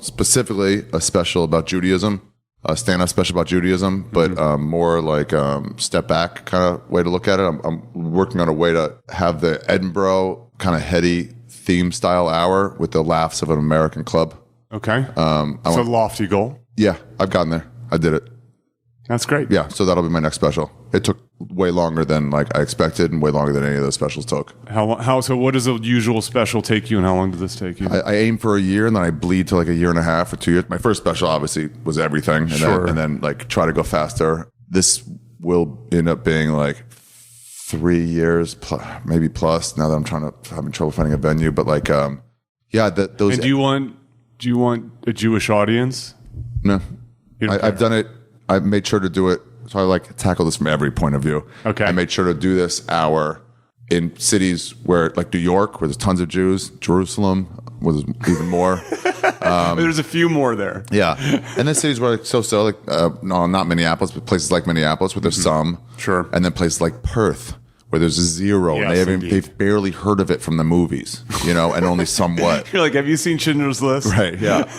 specifically a special about Judaism, a stand-up special about Judaism, but more like step back kind of way to look at it. I'm working on a way to have the Edinburgh kind of heady theme style hour with the laughs of an American club. Okay. It's a lofty goal. Yeah, I've gotten there. I did it. That's great. Yeah, so that'll be my next special. It took way longer than like I expected, and way longer than any of those specials took. So what does a usual special take you, and how long did this take you? I aim for a year, and then I bleed to like a year and a half or 2 years. My first special obviously was everything, and then like try to go faster. This will end up being like 3 years, maybe plus. Now that I'm having trouble finding a venue, but like, those. And do you want a Jewish audience? No, I've done it. I made sure to do it. So I like tackle this from every point of view. Okay. I made sure to do this hour in cities where, like New York, where there's tons of Jews. Jerusalem was even more. There's a few more there. Yeah. And then cities where not Minneapolis, but places like Minneapolis where there's some. Sure. And then places like Perth where there's a zero. Yes, and they've barely heard of it from the movies, and only somewhat. You're like, have you seen Schindler's List? Right, yeah.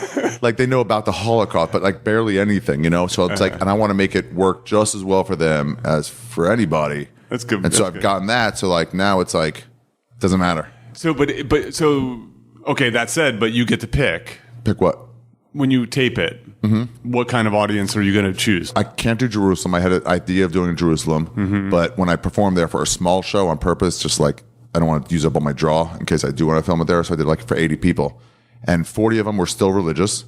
Like they know about the Holocaust, but like barely anything, So it's like, and I want to make it work just as well for them as for anybody. That's good. And so I've gotten that. So like now it's like, doesn't matter. So, okay, that said, but you get to pick. Pick what? When you tape it, what kind of audience are you going to choose? I can't do Jerusalem. I had an idea of doing Jerusalem, but when I performed there for a small show on purpose, just like I don't want to use up all my draw in case I do want to film it there. So I did like for 80 people, and 40 of them were still religious,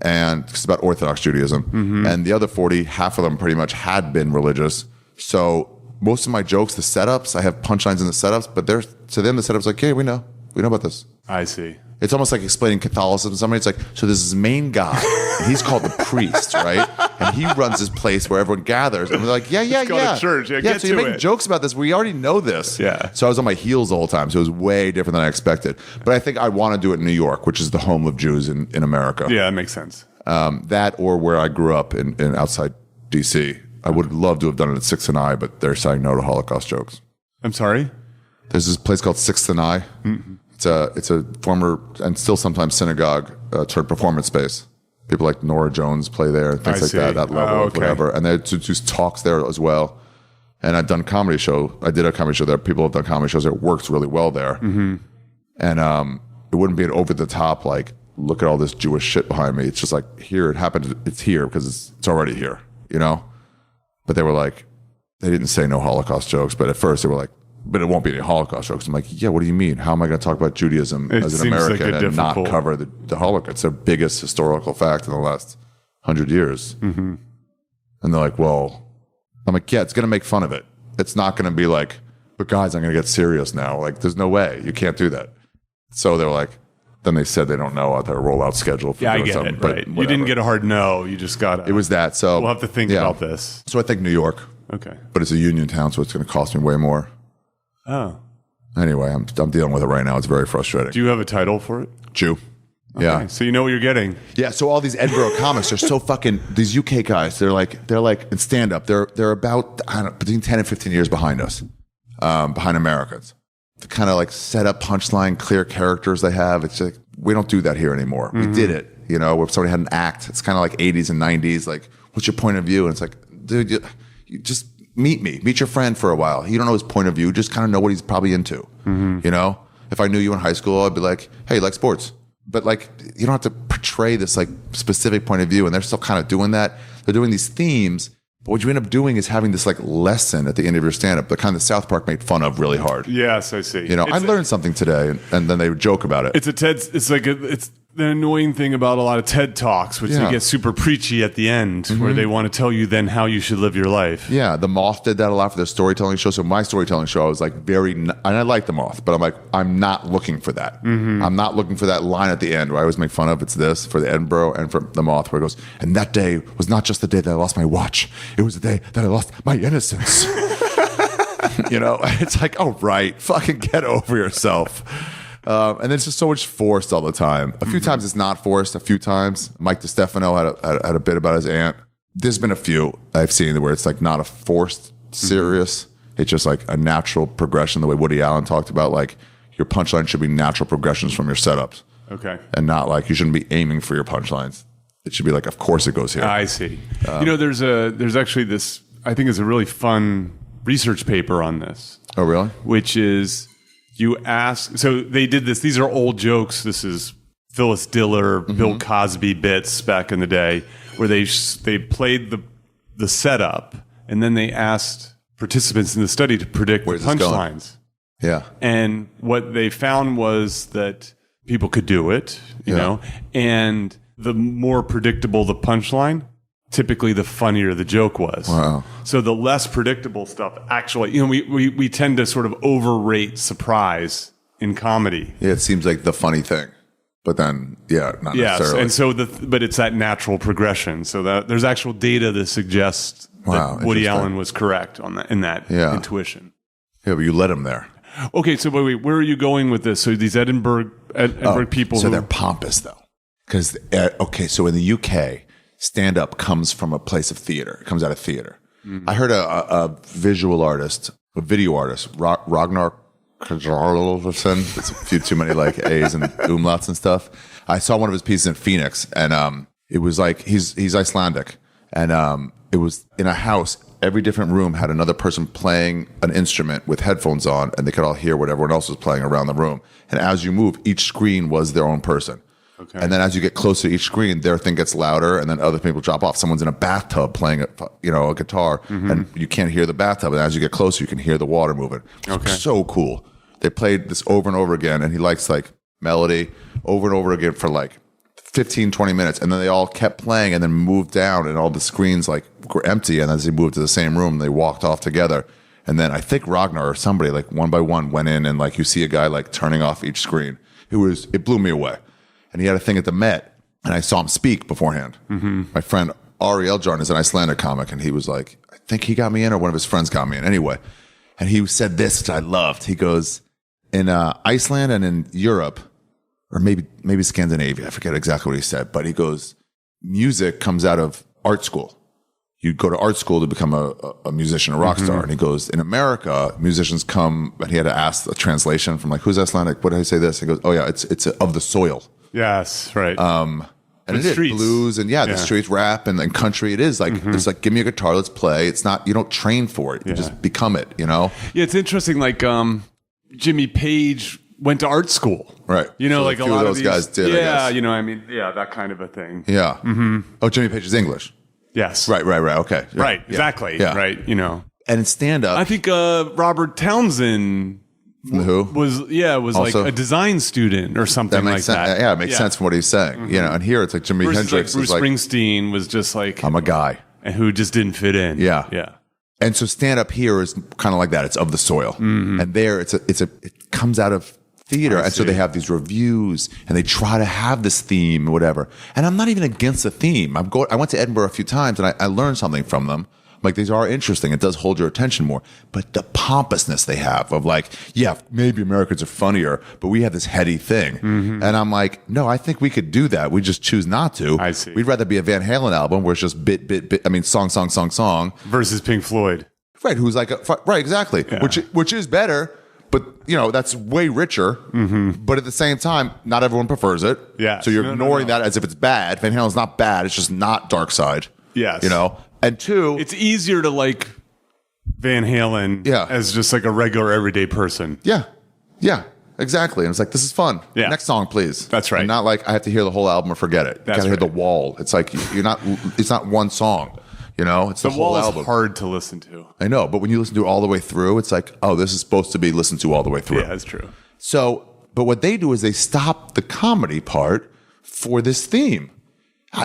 and it's about Orthodox Judaism, and the other 40, half of them pretty much had been religious. So most of my jokes, the setups, I have punchlines in the setups, but to them the setups like, hey, we know about this. I see. It's almost like explaining Catholicism to somebody. It's like, so there's this main guy, and he's called the priest, right? And he runs this place where everyone gathers. And we're like, yeah. It's called a church. Yeah, so you're making jokes about this. We already know this. Yeah. So I was on my heels the whole time. So it was way different than I expected. But I think I want to do it in New York, which is the home of Jews in America. Yeah, that makes sense. That or where I grew up in outside D.C. I would love to have done it at 6th and I, but they're saying no to Holocaust jokes. I'm sorry? There's this place called 6th and I. Mm-hmm. It's a former and still sometimes synagogue turned performance space. People like Nora Jones play there, things like that. That level of whatever, and they do talks there as well. And I've done comedy show. I did a comedy show there. People have done comedy shows there. It works really well there. Mm-hmm. And it wouldn't be an over the top like look at all this Jewish shit behind me. It's just like here it happened. It's here because it's already here, But they were like, they didn't say no Holocaust jokes, but at first they were like, but it won't be any Holocaust jokes. I'm like, yeah, what do you mean? How am I going to talk about Judaism as an American and not cover the Holocaust? It's their biggest historical fact in the last 100 years. Mm-hmm. And they're like, well, I'm like, yeah, it's going to make fun of it. It's not going to be like, but guys, I'm going to get serious now. Like, there's no way. You can't do that. So they're like, then they said they don't know their rollout schedule. For I get it, right. You didn't get a hard no. You just got It was that. So we'll have to think about this. So I think New York. Okay. But it's a union town, so it's going to cost me way more. Oh. Anyway, I'm dealing with it right now. It's very frustrating. Do you have a title for it? Jew. Okay. Yeah. So you know what you're getting. Yeah. So all these Edinburgh comics are so fucking, these UK guys, they're like in stand up, they're about, I don't know, between 10 and 15 years behind us, behind Americans. The kind of like set up punchline, clear characters they have. It's like, we don't do that here anymore. We did it, you know, where somebody had an act. It's kind of like 80s and 90s. Like, what's your point of view? And it's like, dude, you just meet your friend for a while. You don't know his point of view. Just kind of know what he's probably into. You know, if I knew you in high school, I'd be like, hey, you like sports? But like, you don't have to portray this like specific point of view. And they're still kind of doing that. They're doing these themes. But what you end up doing is having this like lesson at the end of your stand-up, the kind of South Park made fun of really hard. Yes, I see. You know, I learned something today, and then they would joke about it. It's the annoying thing about a lot of TED Talks, which they get super preachy at the end, where they want to tell you then how you should live your life. Yeah, The Moth did that a lot for their storytelling show. So my storytelling show, I was like and I like The Moth, but I'm like, I'm not looking for that. I'm not looking for that line at the end where I always make fun of. It's this for the Edinburgh and for The Moth, where it goes, and that day was not just the day that I lost my watch. It was the day that I lost my innocence. You know, it's like, oh, right, fucking get over yourself. And it's just so much forced all the time. A few times it's not forced. A few times Mike DiStefano had a bit about his aunt. There's been a few I've seen where it's like not a forced serious. It's just like a natural progression. The way Woody Allen talked about, like your punchline should be natural progressions from your setups. Okay. And not like you shouldn't be aiming for your punchlines. It should be like, of course it goes here. I see. You know, there's actually this, I think is a really fun research paper on this. Oh, really? Which is, you ask, so they did this, these are old jokes. This is Phyllis Diller, Bill Cosby bits back in the day, where they played the setup, and then they asked participants in the study to predict the punchlines. Yeah. And what they found was that people could do it, you know, and the more predictable the punchline, typically the funnier the joke was. Wow. So the less predictable stuff, actually, you know, we tend to sort of overrate surprise in comedy. Yeah, it seems like the funny thing. But then, not necessarily. And so but it's that natural progression. So that there's actual data that suggests that Woody Allen was correct on that, in that intuition. Yeah, but you led him there. Okay, so wait, where are you going with this? So these Edinburgh people. So they're pompous though, because so in the UK, stand-up comes from a place of theater. It comes out of theater. I heard a visual artist, a video artist, Ragnar Kjarlason. It's a few too many like A's and umlauts and stuff. I saw one of his pieces in Phoenix, and it was like he's Icelandic, and it was in a house. Every different room had another person playing an instrument with headphones on, and they could all hear what everyone else was playing around the room. And as you move, each screen was their own person. Okay. And then as you get closer to each screen, their thing gets louder, and then other people drop off. Someone's in a bathtub playing a guitar, and you can't hear the bathtub. And as you get closer, you can hear the water moving. Okay. So cool. They played this over and over again, and he likes like melody over and over again for like 15, 20 minutes. And then they all kept playing and then moved down, and all the screens like were empty. And as they moved to the same room, they walked off together. And then I think Ragnar or somebody like one by one went in, and like you see a guy like turning off each screen. It blew me away. And he had a thing at the Met, and I saw him speak beforehand. My friend Ari Shaffir is an Icelandic comic, and he was like, I think he got me in, or one of his friends got me in. Anyway, and he said this, which I loved. He goes, in Iceland and in Europe, or maybe Scandinavia, I forget exactly what he said, but he goes, music comes out of art school. You go to art school to become a musician, a rock star. And he goes, in America, musicians come, and he had to ask a translation from like, who's Icelandic? What did I say this? He goes, oh yeah, it's of the soil. Yes, right. And it is blues and the streets, rap and country. It is like, it's like, give me a guitar, let's play. It's not, you don't train for it. You just become it, you know? Yeah, it's interesting. Like, Jimmy Page went to art school. Right. You know, so like a lot of those guys did. Yeah, you know, I mean, that kind of a thing. Yeah. Oh, Jimmy Page is English. Yes. Right. Okay. Yeah. Right. Exactly. Yeah. Right. You know. And in stand-up, I think Robert Townsend was also, like a design student or something like that. Yeah, it makes sense from what he's saying. You know, and here it's like Jimi Hendrix. Like Bruce Springsteen was just like, I'm a guy. And who just didn't fit in. Yeah. Yeah. And so stand up here is kind of like that. It's of the soil. And there it comes out of theater. And so they have these reviews and they try to have this theme or whatever. And I'm not even against the theme. I went to Edinburgh a few times and I learned something from them. Like, these are interesting. It does hold your attention more. But the pompousness they have of like, yeah, maybe Americans are funnier, but we have this heady thing. And I'm like, no, I think we could do that. We just choose not to. I see. We'd rather be a Van Halen album where it's just bit. I mean, song. Versus Pink Floyd. Right. Who's like, right, exactly. Yeah. Which is better, but that's way richer. But at the same time, not everyone prefers it. Yeah. So you're ignoring that as if it's bad. Van Halen's not bad. It's just not Dark Side. Yes. And two, it's easier to like Van Halen as just like a regular everyday person. Yeah, exactly. And it's like, this is fun. Yeah. Next song, please. That's right. And not like I have to hear the whole album or forget it. You gotta hear The Wall. It's like it's not one song. It's the whole Wall album. Is hard to listen to. I know, but when you listen to it all the way through, it's like, oh, this is supposed to be listened to all the way through. Yeah, that's true. So, but what they do is they stop the comedy part for this theme.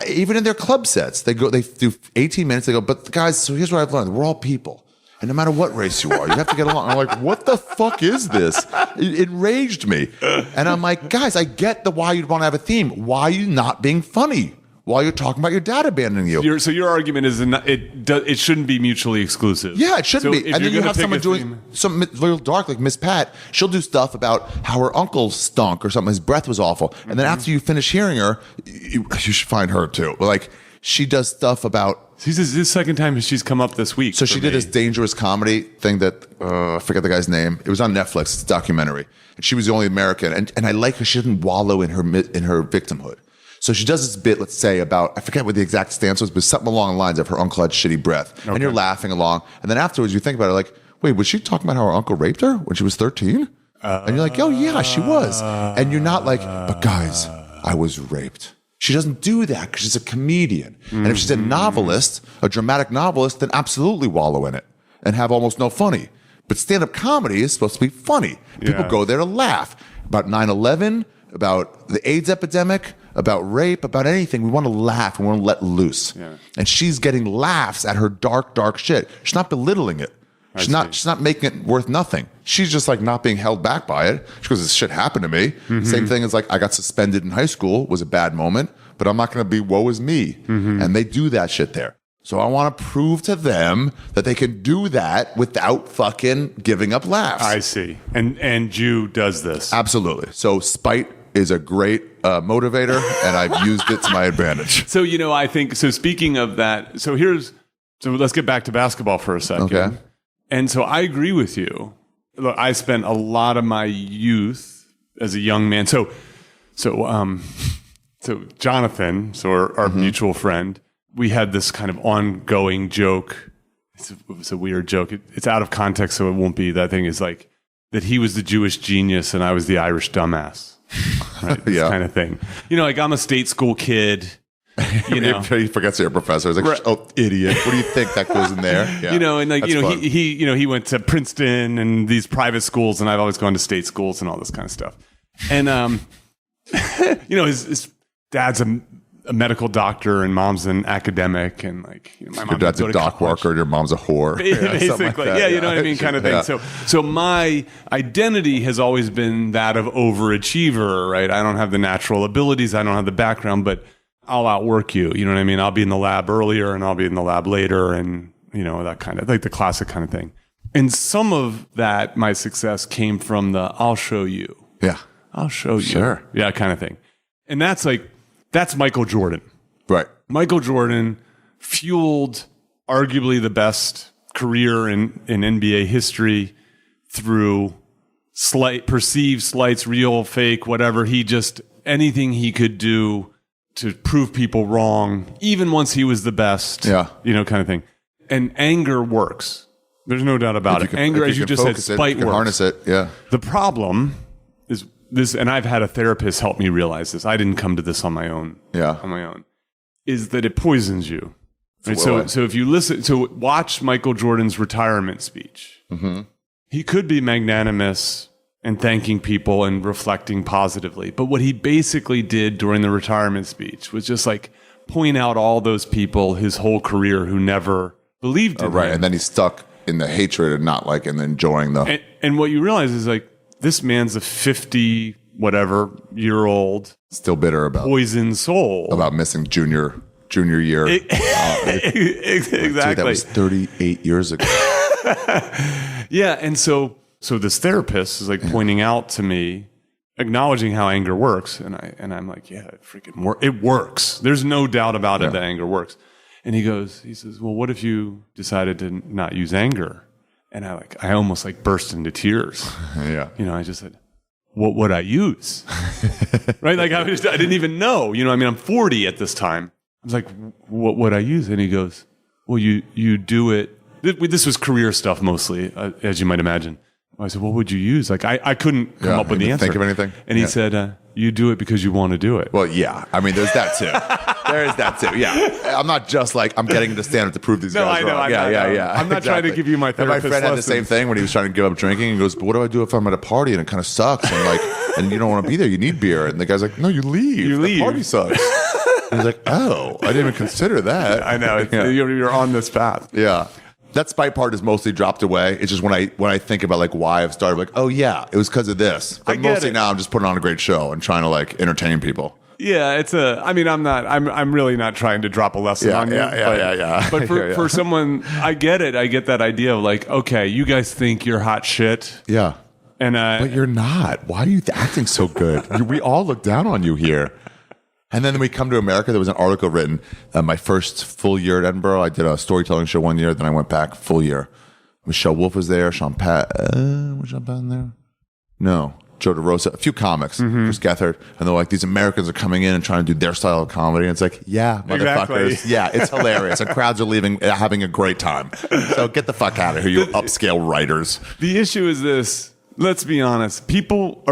Even in their club sets, they do 18 minutes. They go, but guys, so here's what I've learned. We're all people. And no matter what race you are, you have to get along. I'm like, what the fuck is this? It enraged me. And I'm like, guys, I get why you'd want to have a theme. Why are you not being funny while you're talking about your dad abandoning you? So your argument is it shouldn't be mutually exclusive. Yeah, it shouldn't be. And then you have someone doing theme, something real dark, like Miss Pat. She'll do stuff about how her uncle stunk or something. His breath was awful. And then after you finish hearing her, you should find her too. Like, she does stuff about... This is the second time she's come up this week. So she did this dangerous comedy thing that, I forget the guy's name. It was on Netflix. It's a documentary. And she was the only American. And I like her. She didn't wallow in her victimhood. So she does this bit, let's say, about, I forget what the exact stance was, but something along the lines of her uncle had shitty breath. Okay. And you're laughing along. And then afterwards you think about it like, wait, was she talking about how her uncle raped her when she was 13? And you're like, oh yeah, she was. And you're not like, but guys, I was raped. She doesn't do that because she's a comedian. And if she's a novelist, a dramatic novelist, then absolutely wallow in it and have almost no funny. But stand-up comedy is supposed to be funny. People go there to laugh. About 9/11, about the AIDS epidemic, about rape, about anything. We want to laugh. We want to let loose. Yeah. And she's getting laughs at her dark, dark shit. She's not belittling it. She's not making it worth nothing. She's just like not being held back by it. She goes, this shit happened to me. Same thing as like, I got suspended in high school, was a bad moment, but I'm not going to be woe is me. And they do that shit there. So I want to prove to them that they can do that without fucking giving up laughs. I see. And Jew does this. Absolutely. So spite is a great motivator, and I've used it to my advantage. So, I think, so speaking of that, so let's get back to basketball for a second. Okay. And so I agree with you. Look, I spent a lot of my youth as a young man. So Jonathan, our mutual friend, we had this kind of ongoing joke. It's a weird joke. It's out of context, so it won't be. That thing is like that he was the Jewish genius and I was the Irish dumbass. Right? This kind of thing. Like I'm a state school kid. He forgets you're a professor. He's like, right. Oh, idiot. What do you think that goes in there? Yeah. And like, he went to Princeton and these private schools, and I've always gone to state schools and all this kind of stuff. And, his dad's a medical doctor and mom's an academic, and like, my mom, your dad's a dock worker and your mom's a whore. Basically. Like that. You know what I mean? Kind of thing. Yeah. So my identity has always been that of overachiever, right? I don't have the natural abilities. I don't have the background, but I'll outwork you. You know what I mean? I'll be in the lab earlier and I'll be in the lab later, and that kind of like the classic kind of thing. And some of that, my success came from the I'll show you. Yeah. I'll show you. Sure. Yeah, kind of thing. And that's Michael Jordan. Right. Michael Jordan fueled arguably the best career in NBA history through perceived slights, real, fake, whatever. Anything he could do to prove people wrong, even once he was the best, kind of thing. And anger works. There's no doubt about it. Anger, as you just said, spite works. Harness it, yeah. The problem is this, and I've had a therapist help me realize this. I didn't come to this on my own. Yeah. On my own. Is that it poisons you. Right? So if you watch Michael Jordan's retirement speech, he could be magnanimous and thanking people and reflecting positively. But what he basically did during the retirement speech was just like point out all those people his whole career who never believed in him. Right, and then he's stuck in the hatred and not like in enjoying the. And what you realize is like this man's a 50 whatever year old Still bitter about poisoned soul about missing junior year. Exactly. Dude, that was 38 years ago. Yeah, and so this therapist is like pointing out to me, acknowledging how anger works, and I'm like, yeah, it works. There's no doubt about it that anger works. And he says, well, what if you decided to not use anger? And I almost like burst into tears. Yeah. I just said, what would I use? Right? Like I didn't even know. I'm 40 at this time. I was like, what would I use? And he goes, well, you do it. This was career stuff mostly, as you might imagine. I said, what would you use? Like I couldn't come up with the answer. Think of anything? And he said, you do it because you want to do it. Well, yeah. I mean, there's that too. There is that too. Yeah. I'm not just like, I'm getting to stand up to prove these guys wrong. Yeah. I'm not trying to give you my therapist My friend had the same thing when he was trying to give up drinking. He goes, but what do I do if I'm at a party and it kind of sucks? And like, and you don't want to be there. You need beer. And the guy's like, no, you leave. The party sucks. And he's like, oh, I didn't even consider that. I know. You're on this path. Yeah. That spite part is mostly dropped away. It's just when I think about like why I've started, like, oh yeah, it was because of this. But mostly now I'm just putting on a great show and trying to like entertain people. Yeah, I'm really not trying to drop a lesson on you. Yeah. But for someone, I get it. I get that idea of like, okay, you guys think you're hot shit. Yeah. And but you're not. Why are you acting so good? We all look down on you here. And then we come to America. There was an article written. My first full year at Edinburgh, I did a storytelling show one year. Then I went back full year. Michelle Wolf was there. was Sean Penn there? No. Joe DeRosa. A few comics. Chris Gethard. And they're like, these Americans are coming in and trying to do their style of comedy. And it's like, yeah, motherfuckers. Exactly. Yeah, it's hilarious. And crowds are leaving, having a great time. So get the fuck out of here, you upscale writers. The issue is this. Let's be honest. People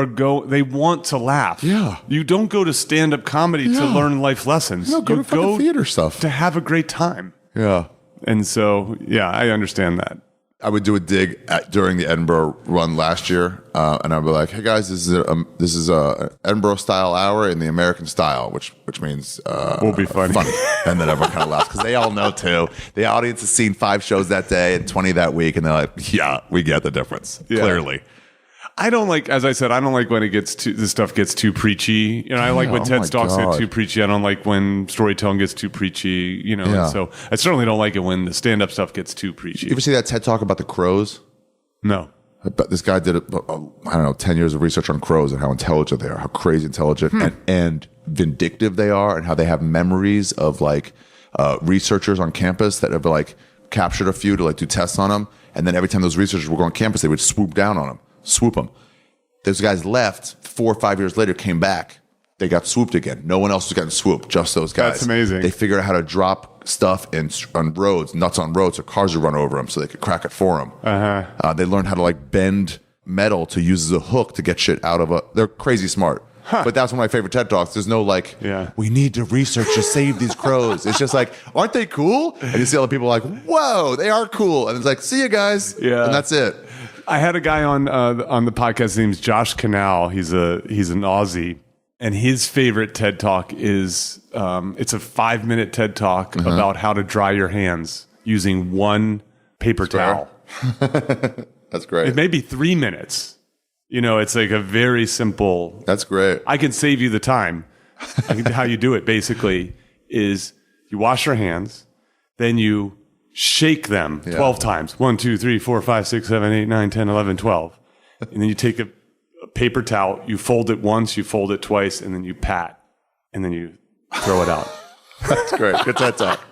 they want to laugh. Yeah. You don't go to stand-up comedy to learn life lessons. No, go to theater stuff. To have a great time. Yeah. And so, yeah, I understand that. I would do a dig during the Edinburgh run last year, and I'd be like, "Hey guys, this is a Edinburgh style hour in the American style, which means will be funny." And then everyone kind of laughs because they all know too. The audience has seen 5 shows that day and 20 that week, and they're like, "Yeah, we get the difference clearly." I don't like, as I said, I don't like when this stuff gets too preachy. I like when TED Talks get too preachy. I don't like when storytelling gets too preachy, And so I certainly don't like it when the stand-up stuff gets too preachy. You ever see that TED Talk about the crows? No. But this guy did, 10 years of research on crows and how intelligent they are, how crazy intelligent and vindictive they are, and how they have memories of like researchers on campus that have like captured a few to like do tests on them. And then every time those researchers would go on campus, they would swoop down on them. Swoop them. Those guys left 4 or 5 years later, came back. They got swooped again. No one else was getting swooped, just those guys. That's amazing. They figured out how to drop stuff on roads, nuts on roads, so cars would run over them so they could crack it for them. They learned how to like bend metal to use as a hook to get shit out of they're crazy smart. But that's one of my favorite TED Talks. There's no like, we need to research to save these crows. It's just like, aren't they cool? And you see other people like, whoa, they are cool. And it's like, see you guys. Yeah. And that's it. I had a guy on the podcast. His name's Josh Canal. He's an Aussie, and his favorite TED Talk is it's a 5-minute TED Talk about how to dry your hands using one paper towel. That's great. It may be 3 minutes. It's like a very simple. That's great. I can save you the time. How you do it basically is you wash your hands, then you shake them 12 times. 1, 2, 3, 4, 5, 6, 7, 8, 9, 10, 11, 12. And then you take a paper towel, you fold it once, you fold it twice, and then you pat, and then you throw it out. That's great. Good TED Talk.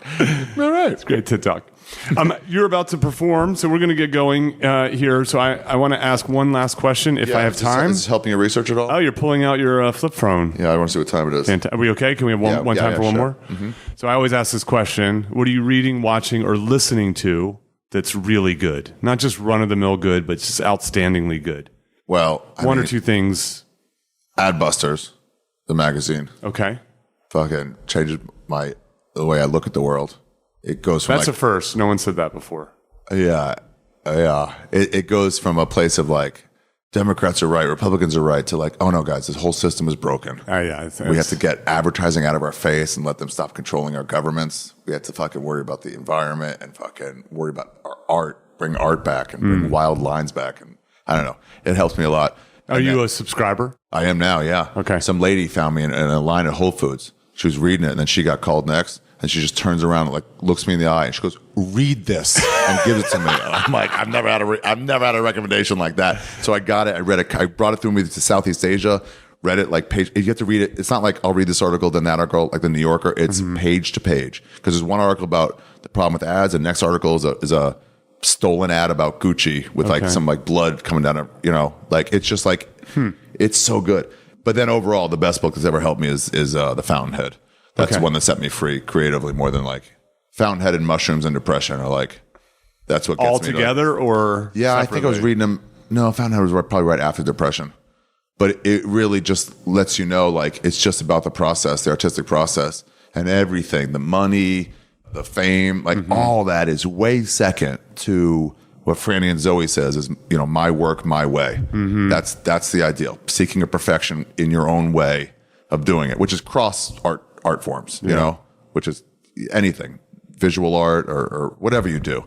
All right. It's great TED Talk. You're about to perform, so we're going to get going here. So I want to ask one last question if I have time. Is this helping your research at all? Oh, you're pulling out your flip phone. Yeah, I want to see what time it is. Are we okay? Can we have one time for one more? Mm-hmm. So I always ask this question. What are you reading, watching, or listening to that's really good? Not just run-of-the-mill good, but just outstandingly good. Well, one or two things. Adbusters, the magazine. Okay. Fucking changes the way I look at the world. It goes from that's a first. No one said that before. Yeah. It goes from a place of like Democrats are right, Republicans are right, to like, oh no, guys, this whole system is broken. We have to get advertising out of our face and let them stop controlling our governments. We have to fucking worry about the environment and fucking worry about our art bring art back and bring wild lines back. And I don't know. It helps me a lot. Are you a subscriber? I am now, yeah. Okay. Some lady found me in a line at Whole Foods. She was reading it, and then she got called next. And she just turns around and like looks me in the eye, and she goes, "Read this," and gives it to me. And I'm like, I've never had a recommendation like that. So I got it. I read it. I brought it through me to Southeast Asia. Read it like page. You have to read it. It's not like I'll read this article, then that article, like the New Yorker. It's page to page, because there's one article about the problem with ads, and the next article is a stolen ad about Gucci with like some like blood coming down. Like it's just like it's so good. But then overall, the best book that's ever helped me is The Fountainhead. That's the one that set me free creatively more than like Fountainhead and Mushrooms and Depression are like, that's what gets all me. together or yeah, separately? I think I was reading them. No, Fountainhead was probably right after Depression. But it really just lets you know, like, it's just about the process, the artistic process, and everything, the money, the fame, like all that is way second to what Franny and Zoe says is, my work, my way. That's the ideal. Seeking a perfection in your own way of doing it, which is cross art forms, you know, which is anything, visual art or whatever you do,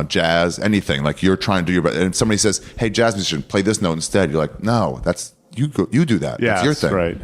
jazz, anything. Like you're trying to do your best. And somebody says, "Hey, jazz musician, play this note instead." You're like, "No, that's you do that. Yeah, that's your thing." Right.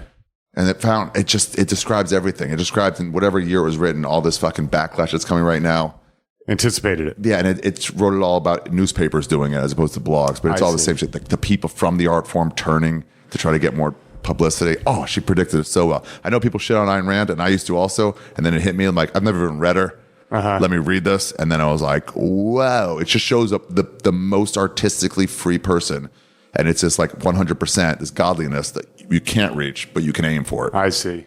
And it describes everything. It describes in whatever year it was written, all this fucking backlash that's coming right now. Anticipated it. Yeah, and it wrote it all about newspapers doing it as opposed to blogs, but it's all the same shit. The people from the art form turning to try to get more publicity. Oh, she predicted it so well. I know people shit on Ayn Rand, and I used to also, and then it hit me. I'm like, I've never even read her. Let me read this. And then I was like, wow, it just shows up the most artistically free person. And it's just like 100% this godliness that you can't reach, but you can aim for it. I see.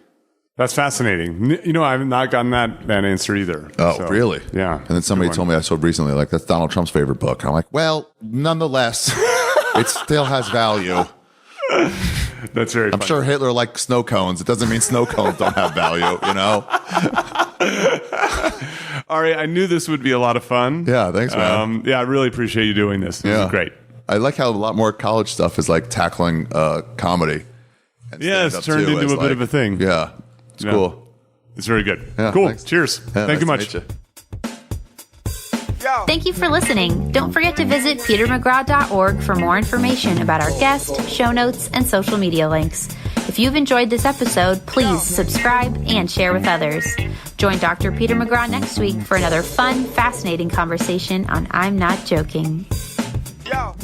That's fascinating. I've not gotten that answer either. Oh, So, really? Yeah. And then somebody told me I saw recently, like, that's Donald Trump's favorite book. And I'm like, well, nonetheless, it still has value. That's very I'm sure Hitler liked snow cones. It doesn't mean snow cones don't have value, Ari, I knew this would be a lot of fun. Yeah, thanks, man. I really appreciate you doing this. This is great. I like how a lot more college stuff is like tackling comedy. Yeah, it's turned into a bit of a thing. Yeah, it's cool. It's very good. Yeah, cool. thanks. Cheers. Yeah, Thank you nice much. to meet you. Thank you for listening. Don't forget to visit petermcgraw.org for more information about our guest, show notes, and social media links. If you've enjoyed this episode, please subscribe and share with others. Join Dr. Peter Mcgraw next week for another fun, fascinating conversation on I'm Not Joking. Yo.